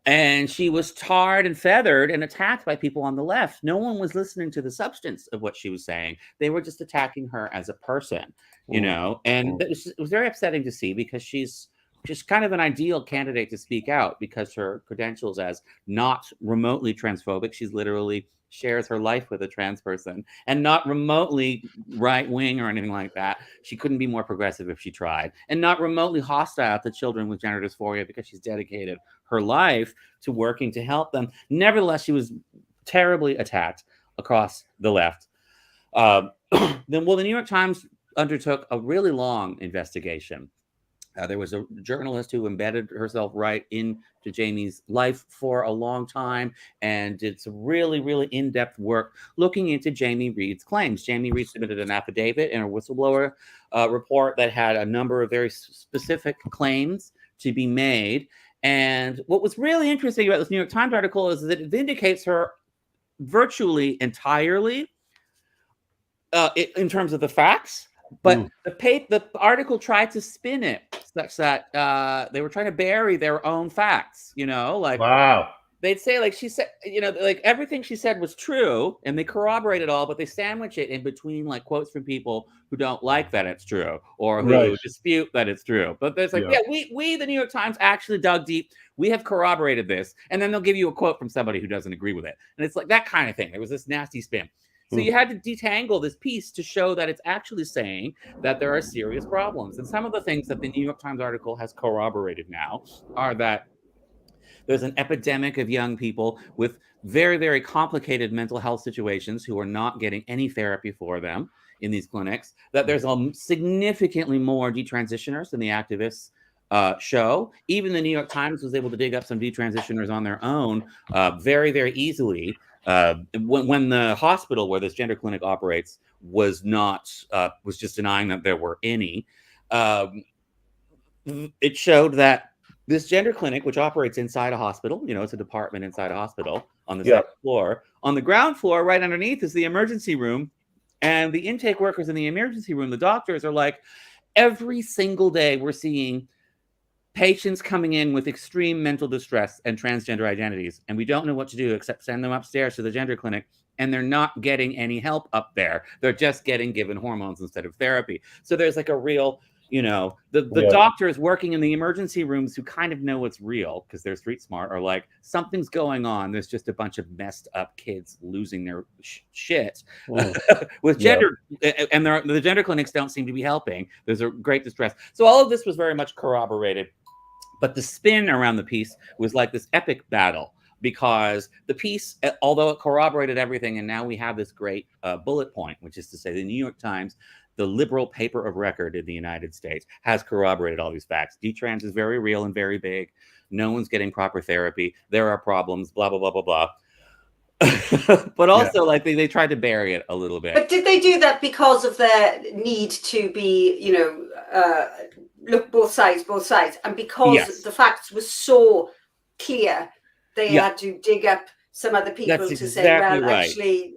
[SPEAKER 3] And she was tarred and feathered and attacked by people on the left. No one was listening to the substance of what she was saying. They were just attacking her as a person, you know. And it was very upsetting to see, because she's just kind of an ideal candidate to speak out, because her credentials as not remotely transphobic, she's literally shares her life with a trans person, and not remotely right wing or anything like that. She couldn't be more progressive if she tried, and not remotely hostile to children with gender dysphoria, because she's dedicated her life to working to help them. Nevertheless, she was terribly attacked across the left. The New York Times undertook a really long investigation. There was a journalist who embedded herself right into Jamie's life for a long time and did some really, really in-depth work looking into Jamie Reed's claims. Jamie Reed submitted an affidavit in a whistleblower report that had a number of very specific claims to be made. And what was really interesting about this New York Times article is that it vindicates her virtually entirely in terms of the facts. But the article tried to spin it such that they were trying to bury their own facts, you know, like,
[SPEAKER 1] wow.
[SPEAKER 3] They'd say, like, she said, you know, like everything she said was true, and they corroborate it all, but they sandwich it in between like quotes from people who don't like that it's true, or who dispute that it's true. But there's like, we, the New York Times, actually dug deep. We have corroborated this, and then they'll give you a quote from somebody who doesn't agree with it, and it's like that kind of thing. There was this nasty spin. So you had to detangle this piece to show that it's actually saying that there are serious problems. And some of the things that the New York Times article has corroborated now are that there's an epidemic of young people with very, very complicated mental health situations who are not getting any therapy for them in these clinics, that there's significantly more detransitioners than the activists show. Even the New York Times was able to dig up some detransitioners on their own very, very easily. When the hospital where this gender clinic operates was just denying that there were any, it showed that this gender clinic, which operates inside a hospital, you know, it's a department inside a hospital on the second floor. On the ground floor, right underneath, is the emergency room. And the intake workers in the emergency room, the doctors, are like, every single day we're seeing patients coming in with extreme mental distress and transgender identities, and we don't know what to do except send them upstairs to the gender clinic, and they're not getting any help up there. They're just getting given hormones instead of therapy. So there's like a real, you know, the doctors working in the emergency rooms who kind of know what's real because they're street smart are like, something's going on. There's just a bunch of messed up kids losing their shit with gender, and the gender clinics don't seem to be helping. There's a great distress. So all of this was very much corroborated. But the spin around the piece was like this epic battle, because the piece, although it corroborated everything, and now we have this great bullet point, which is to say the New York Times, the liberal paper of record in the United States, has corroborated all these facts. Detrans is very real and very big. No one's getting proper therapy. There are problems, blah, blah, blah, blah, blah. But also, like, they tried to bury it a little bit.
[SPEAKER 2] But did they do that because of their need to be, you know, look both sides, and because the facts were so clear, they had to dig up some other people to say, well, actually,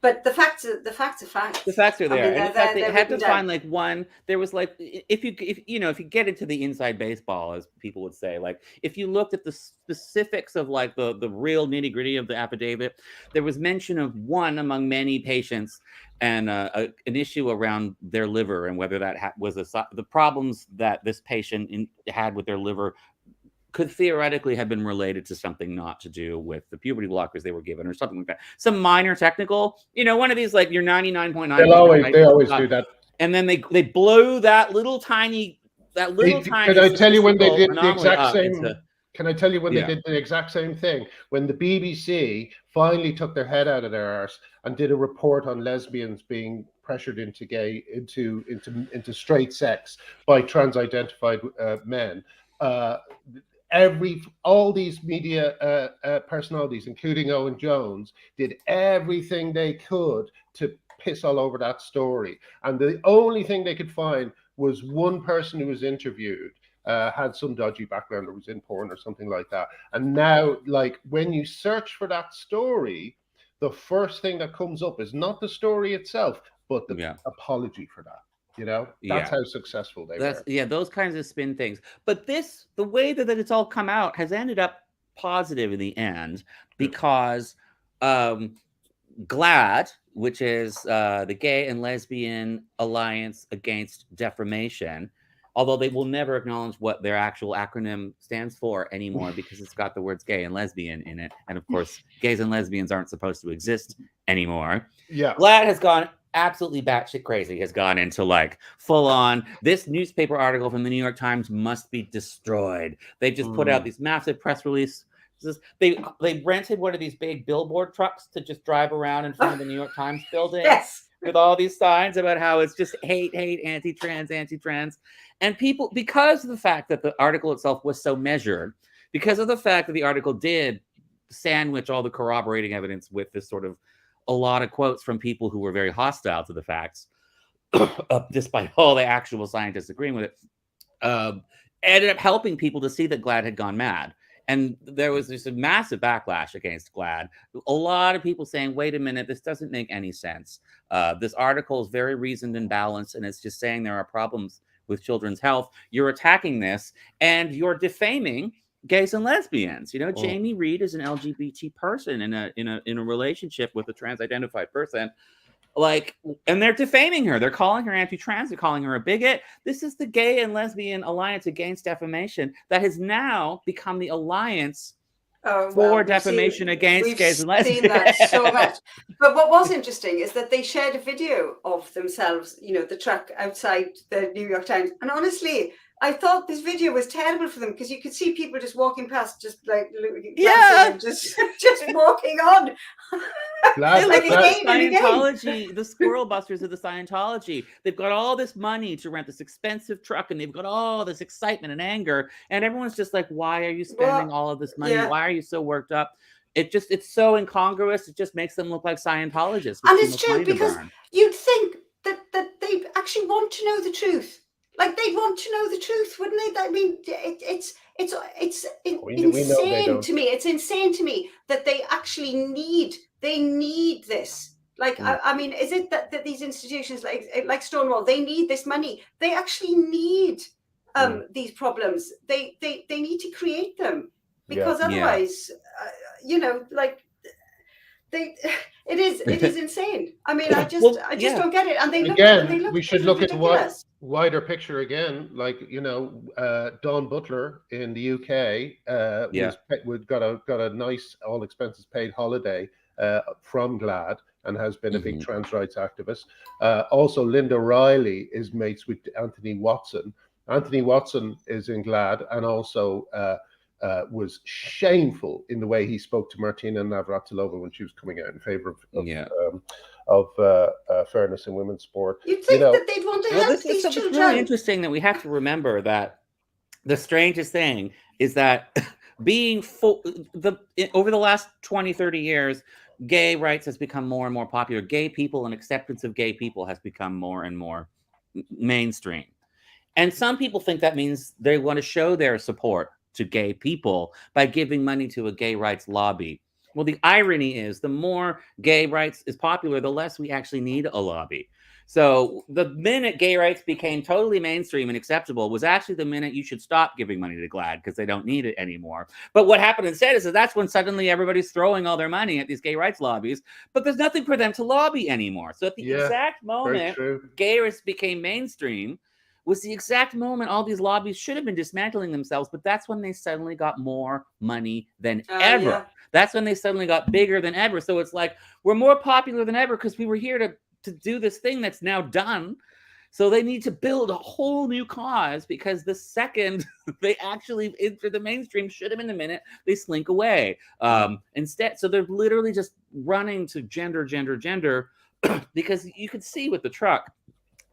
[SPEAKER 2] but the facts are facts.
[SPEAKER 3] The facts are there. And in fact, they had to find like one. There was like, if you get into the inside baseball, as people would say, like if you looked at the specifics of like the real nitty gritty of the affidavit, there was mention of one among many patients and an issue around their liver, and whether that was the problems that this patient had with their liver could theoretically have been related to something not to do with the puberty blockers they were given or something like that. Some minor technical, you know, one of these like your 99.9.
[SPEAKER 1] They always do that.
[SPEAKER 3] And then they blow that little tiny.
[SPEAKER 1] Can I tell you when they did the exact same? Can I tell you when they did the exact same thing? When the BBC finally took their head out of their arse and did a report on lesbians being pressured into straight sex by trans-identified men. All these media personalities, including Owen Jones, did everything they could to piss all over that story. And the only thing they could find was one person who was interviewed had some dodgy background or was in porn or something like that. And now, like, when you search for that story, the first thing that comes up is not the story itself, but the apology for that. You know, that's how successful they were.
[SPEAKER 3] Yeah, those kinds of spin things. But this, the way that it's all come out has ended up positive in the end, because GLAAD, which is the Gay and Lesbian Alliance Against Defamation, although they will never acknowledge what their actual acronym stands for anymore because it's got the words gay and lesbian in it. And of course, gays and lesbians aren't supposed to exist anymore.
[SPEAKER 1] Yeah.
[SPEAKER 3] GLAAD has gone absolutely batshit crazy, has gone into like full on, this newspaper article from the New York Times must be destroyed. They just put out these massive press release. They rented one of these big billboard trucks to just drive around in front of the New York Times building.
[SPEAKER 2] Yes.
[SPEAKER 3] With all these signs about how it's just hate, anti-trans. And people, because of the fact that the article itself was so measured, because of the fact that the article did sandwich all the corroborating evidence with this sort of a lot of quotes from people who were very hostile to the facts, despite all the actual scientists agreeing with it, ended up helping people to see that GLAAD had gone mad. And there was this massive backlash against GLAAD. A lot of people saying, wait a minute, this doesn't make any sense. This article is very reasoned and balanced, and it's just saying there are problems with children's health. You're attacking this, and you're defaming gays and lesbians. You know, Jamie Reed is an LGBT person in a relationship with a trans-identified person. Like, and they're defaming her. They're calling her anti-trans. They're calling her a bigot. This is the Gay and Lesbian Alliance Against Defamation that has now become the alliance for defamation against gays and lesbians.
[SPEAKER 2] We've seen that so much. But what was interesting is that they shared a video of themselves, you know, the truck outside the New York Times. And honestly, I thought this video was terrible for them because you could see people just walking past, just like and just walking on.
[SPEAKER 3] Like Scientology, the squirrel busters of the Scientology. They've got all this money to rent this expensive truck, and they've got all this excitement and anger, and everyone's just like, "Why are you spending all of this money? Why are you so worked up?" It's so incongruous. It just makes them look like Scientologists.
[SPEAKER 2] And it's true because you'd think that they actually want to know the truth. Like, they'd want to know the truth, wouldn't they? I mean, it's insane to me. It's insane to me that they actually need this. Like, I mean, is it that these institutions like Stonewall, they need this money? They actually need these problems. They need to create them because otherwise, you know, like. It is insane. I mean, I just don't get it. And
[SPEAKER 1] we should look at the wider picture again. Like, you know, Dawn Butler in the UK got a nice all expenses paid holiday from GLAAD and has been a big trans rights activist. Also, Linda Riley is mates with Anthony Watson. Anthony Watson is in GLAAD and also was shameful in the way he spoke to Martina Navratilova when she was coming out in favor of fairness in women's sport.
[SPEAKER 2] You'd think that they'd want to help these children.
[SPEAKER 3] It's really interesting that we have to remember that the strangest thing is that over the last 20, 30 years, gay rights has become more and more popular. Gay people and acceptance of gay people has become more and more mainstream. And some people think that means they want to show their support to gay people by giving money to a gay rights lobby. Well, the irony is the more gay rights is popular, the less we actually need a lobby. So the minute gay rights became totally mainstream and acceptable was actually the minute you should stop giving money to GLAAD because they don't need it anymore. But what happened instead is that that's when suddenly everybody's throwing all their money at these gay rights lobbies, but there's nothing for them to lobby anymore. So at the exact moment gay rights became mainstream, was the exact moment all these lobbies should have been dismantling themselves, but that's when they suddenly got more money than ever. Yeah. That's when they suddenly got bigger than ever. So it's like, we're more popular than ever because we were here to do this thing that's now done. So they need to build a whole new cause because the second they actually enter the mainstream should have been the minute they slink away. Instead, so they're literally just running to gender because you could see with the truck,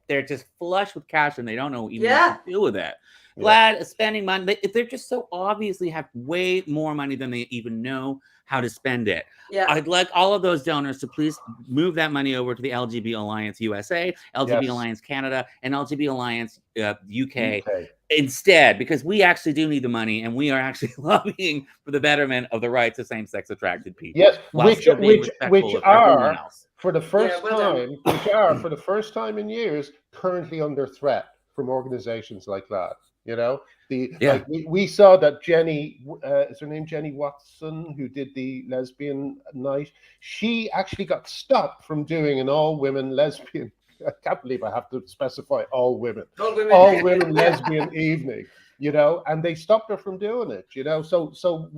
[SPEAKER 3] they're just flush with cash and they don't know even what to do with it. GLAAD is spending money. They're just so obviously have way more money than they even know how to spend it.
[SPEAKER 2] Yeah.
[SPEAKER 3] I'd like all of those donors to please move that money over to the LGBT Alliance USA, LGBT Alliance Canada, and LGBT Alliance UK instead, because we actually do need the money, and we are actually lobbying for the betterment of the rights of same-sex attracted people.
[SPEAKER 1] Yes,
[SPEAKER 3] which
[SPEAKER 1] are
[SPEAKER 3] else.
[SPEAKER 1] for the first time, which are for the first time in years currently under threat from organizations like that. You know, like we saw that Jenny, is her name Jenny Watson, who did the lesbian night. She actually got stopped from doing an all-women lesbian. I can't believe I have to specify all women lesbian evening. You know, and they stopped her from doing it. You know, so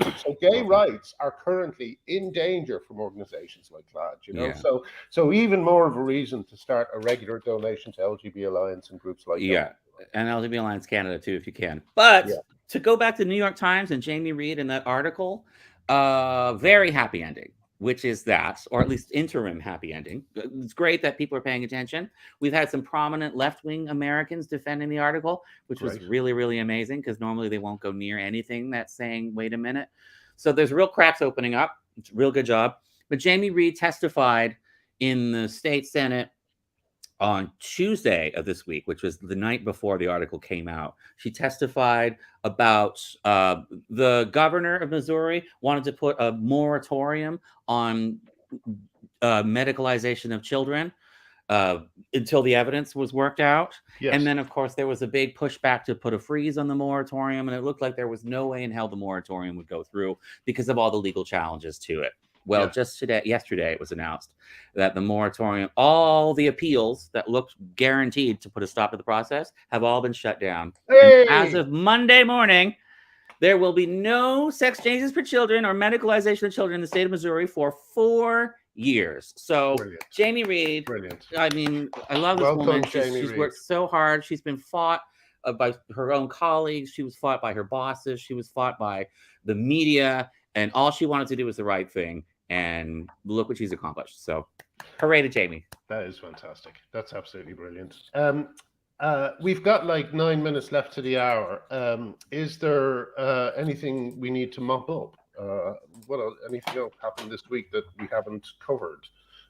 [SPEAKER 1] gay rights are currently in danger from organizations like that. You know, so even more of a reason to start a regular donation to LGBT Alliance and groups like that.
[SPEAKER 3] And LGBT Alliance Canada too, if you can. But to go back to New York Times and Jamie Reed and that article, very happy ending, which is that, or at least interim happy ending. It's great that people are paying attention. We've had some prominent left-wing Americans defending the article, which was really, really amazing, because normally they won't go near anything that's saying, wait a minute. So there's real cracks opening up. It's a real good job. But Jamie Reed testified in the state Senate on Tuesday of this week, which was the night before the article came out. She testified about the governor of Missouri wanted to put a moratorium on medicalization of children until the evidence was worked out. And then, of course, there was a big pushback to put a freeze on the moratorium, and it looked like there was no way in hell the moratorium would go through because of all the legal challenges to it. Well, just yesterday, it was announced that the moratorium, all the appeals that looked guaranteed to put a stop to the process, have all been shut down. And as of Monday morning, there will be no sex changes for children or medicalization of children in the state of Missouri for 4 years. So, Jamie Reed, I mean, I love this woman. She's worked so hard. She's been fought by her own colleagues. She was fought by her bosses. She was fought by the media. And all she wanted to do was the right thing. And look what she's accomplished. So, hooray to Jamie.
[SPEAKER 1] That is fantastic. That's absolutely brilliant. We've got like 9 minutes left to the hour. Is there anything we need to mop up? Anything else happened this week that we haven't covered?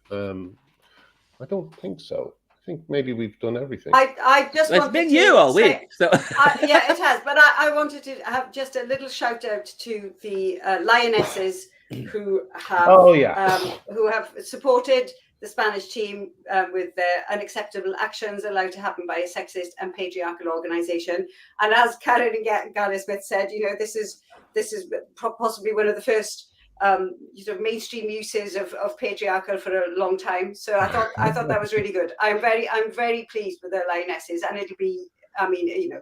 [SPEAKER 1] I don't think so. I think maybe we've done everything.
[SPEAKER 2] I just
[SPEAKER 3] it's been you all week. So
[SPEAKER 2] yeah, it has. But I wanted to have just a little shout out to the lionesses who have supported the Spanish team with their unacceptable actions allowed to happen by a sexist and patriarchal organization. And as Karen and Gala Smith said, you know, this is possibly one of the first mainstream uses of patriarchal for a long time. So I thought that was really good. I'm very pleased with the lionesses, and it'll be. I mean, you know,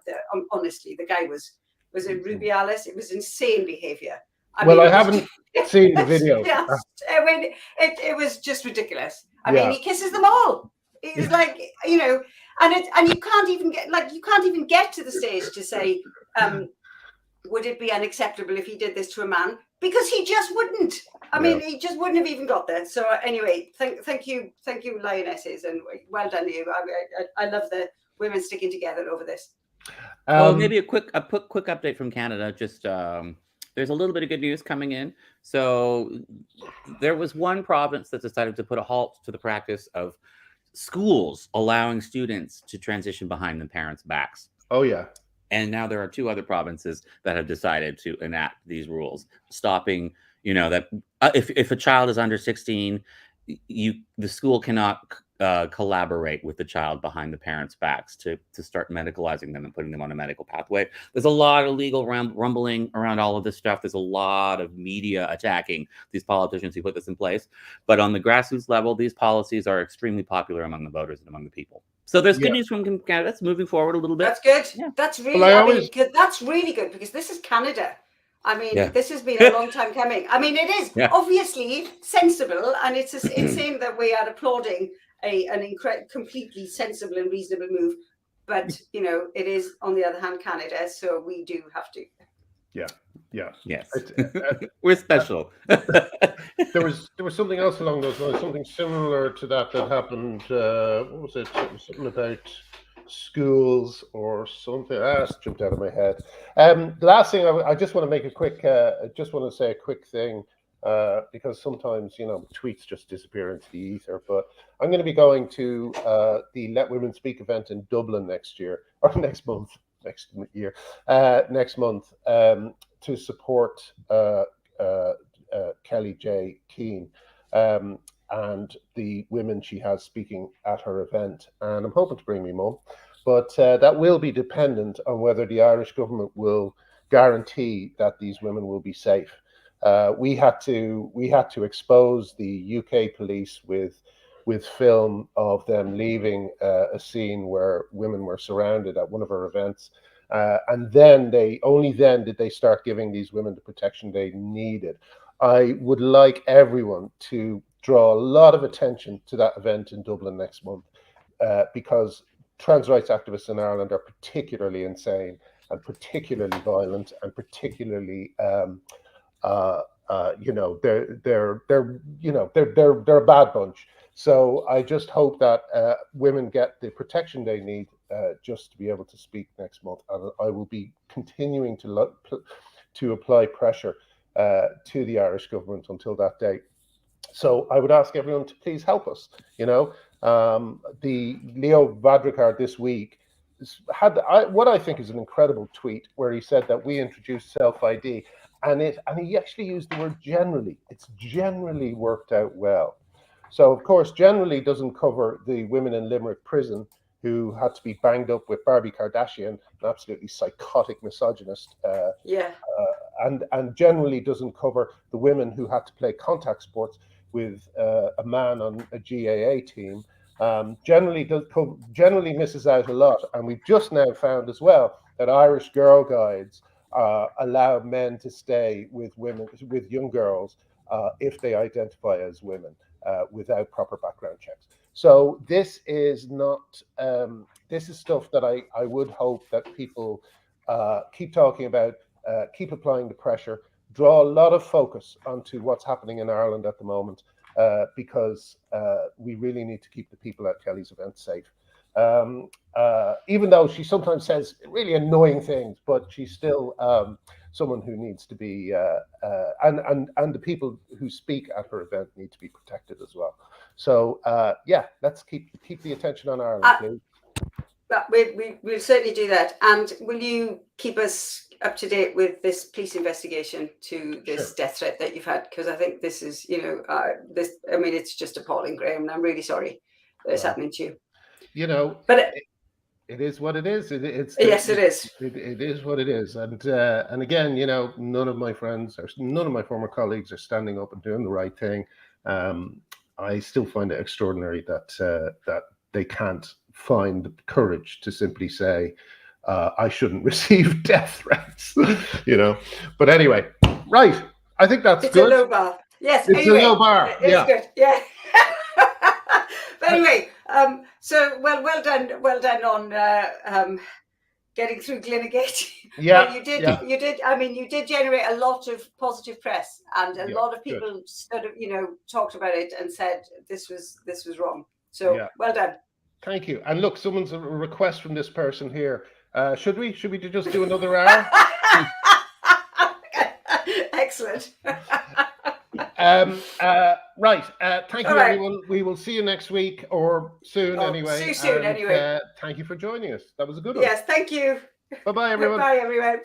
[SPEAKER 2] honestly, the guy was it Rubiales? It was insane behavior. I haven't
[SPEAKER 1] seen the video.
[SPEAKER 2] I mean, it was just ridiculous. I mean, he kisses them all. It's like, you know, and you can't even get to the stage to say, would it be unacceptable if he did this to a man? Because he just wouldn't. I mean, he just wouldn't have even got there. So anyway, thank you, lionesses, and well done you. I love the women sticking together over this.
[SPEAKER 3] Maybe a quick update from Canada. Just there's a little bit of good news coming in. So there was one province that decided to put a halt to the practice of schools allowing students to transition behind the parents' backs.
[SPEAKER 1] Oh, yeah.
[SPEAKER 3] And now there are 2 other provinces that have decided to enact these rules, stopping, you know, that if a child is under 16, the school cannot collaborate with the child behind the parents' backs to start medicalizing them and putting them on a medical pathway. There's a lot of legal rumbling around all of this stuff. There's a lot of media attacking these politicians who put this in place. But on the grassroots level, these policies are extremely popular among the voters and among the people. So there's good news from Canada. That's moving forward a little bit.
[SPEAKER 2] That's good. Yeah. That's really, that's really good, because this is Canada. I mean, this has been a long time coming. I mean, it is obviously sensible, and it's insane that we are applauding an completely sensible and reasonable move. But, you know, it is, on the other hand, Canada, so we do have to.
[SPEAKER 3] Yes. We're special.
[SPEAKER 1] There was something else along those lines, something similar to that happened. What was it? It was something about schools or something. It's jumped out of my head. The last thing I just want to make I just want to say a quick thing. because sometimes, tweets just disappear into the ether. But I'm going to be going to the Let Women Speak event in Dublin next year, or next month, next month, to support Kelly J. Keane and the women she has speaking at her event. And I'm hoping to bring me mum. But that will be dependent on whether the Irish government will guarantee that these women will be safe. We had to expose the UK police with film of them leaving a scene where women were surrounded at one of our events, and then only then did they start giving these women the protection they needed. I would like everyone to draw a lot of attention to that event in Dublin next month, because trans rights activists in Ireland are particularly insane and particularly violent and particularly they're a bad bunch. So I just hope that women get the protection they need just to be able to speak next month, and I will be continuing to apply pressure to the Irish government until that date. So I would ask everyone to please help us. The Leo Varadkar this week had what I think is an incredible tweet where he said that we introduced self-ID, and he actually used the word generally. It's generally worked out well. So of course, generally doesn't cover the women in Limerick prison who had to be banged up with Barbie Kardashian, an absolutely psychotic misogynist. And generally doesn't cover the women who had to play contact sports with a man on a GAA team. Generally misses out a lot. And we've just now found as well that Irish Girl Guides allow men to stay with young girls if they identify as women without proper background checks. So this is not this is stuff that I would hope that people keep talking about, keep applying the pressure, draw a lot of focus onto what's happening in Ireland at the moment, because we really need to keep the people at Kelly's event safe. Even though she sometimes says really annoying things, but she's still someone who needs to be, and the people who speak at her event need to be protected as well. So let's keep the attention on Ireland, please.
[SPEAKER 2] But we'll certainly do that. And will you keep us up to date with this police investigation to this death threat that you've had? Because I think this is, it's just appalling, Graham, and I'm really sorry that it's happening to you. But
[SPEAKER 1] it is what it is.
[SPEAKER 2] Yes, it is.
[SPEAKER 1] It is what it is. And again, none of my friends or none of my former colleagues are standing up and doing the right thing. I still find it extraordinary that they can't find the courage to simply say, I shouldn't receive death threats, But anyway, right. I think that's
[SPEAKER 2] it's
[SPEAKER 1] good.
[SPEAKER 2] It's a low bar. Yes,
[SPEAKER 1] it's a low bar.
[SPEAKER 2] It's good. Yeah. But anyway, so well done on getting through Glinnergate.
[SPEAKER 1] Yeah,
[SPEAKER 2] well, you did. I mean, you did generate a lot of positive press, and a lot of people sort of, talked about it and said this was wrong. So well done.
[SPEAKER 1] Thank you. And look, someone's a request from this person here. Should we just do another hour?
[SPEAKER 2] Excellent.
[SPEAKER 1] Right. Thank you, everyone. We will see you next week or soon anyway.
[SPEAKER 2] See you soon anyway.
[SPEAKER 1] Thank you for joining us. That was a good one.
[SPEAKER 2] Yes, thank you.
[SPEAKER 1] Bye-bye, everyone.
[SPEAKER 2] Bye, everyone. Bye.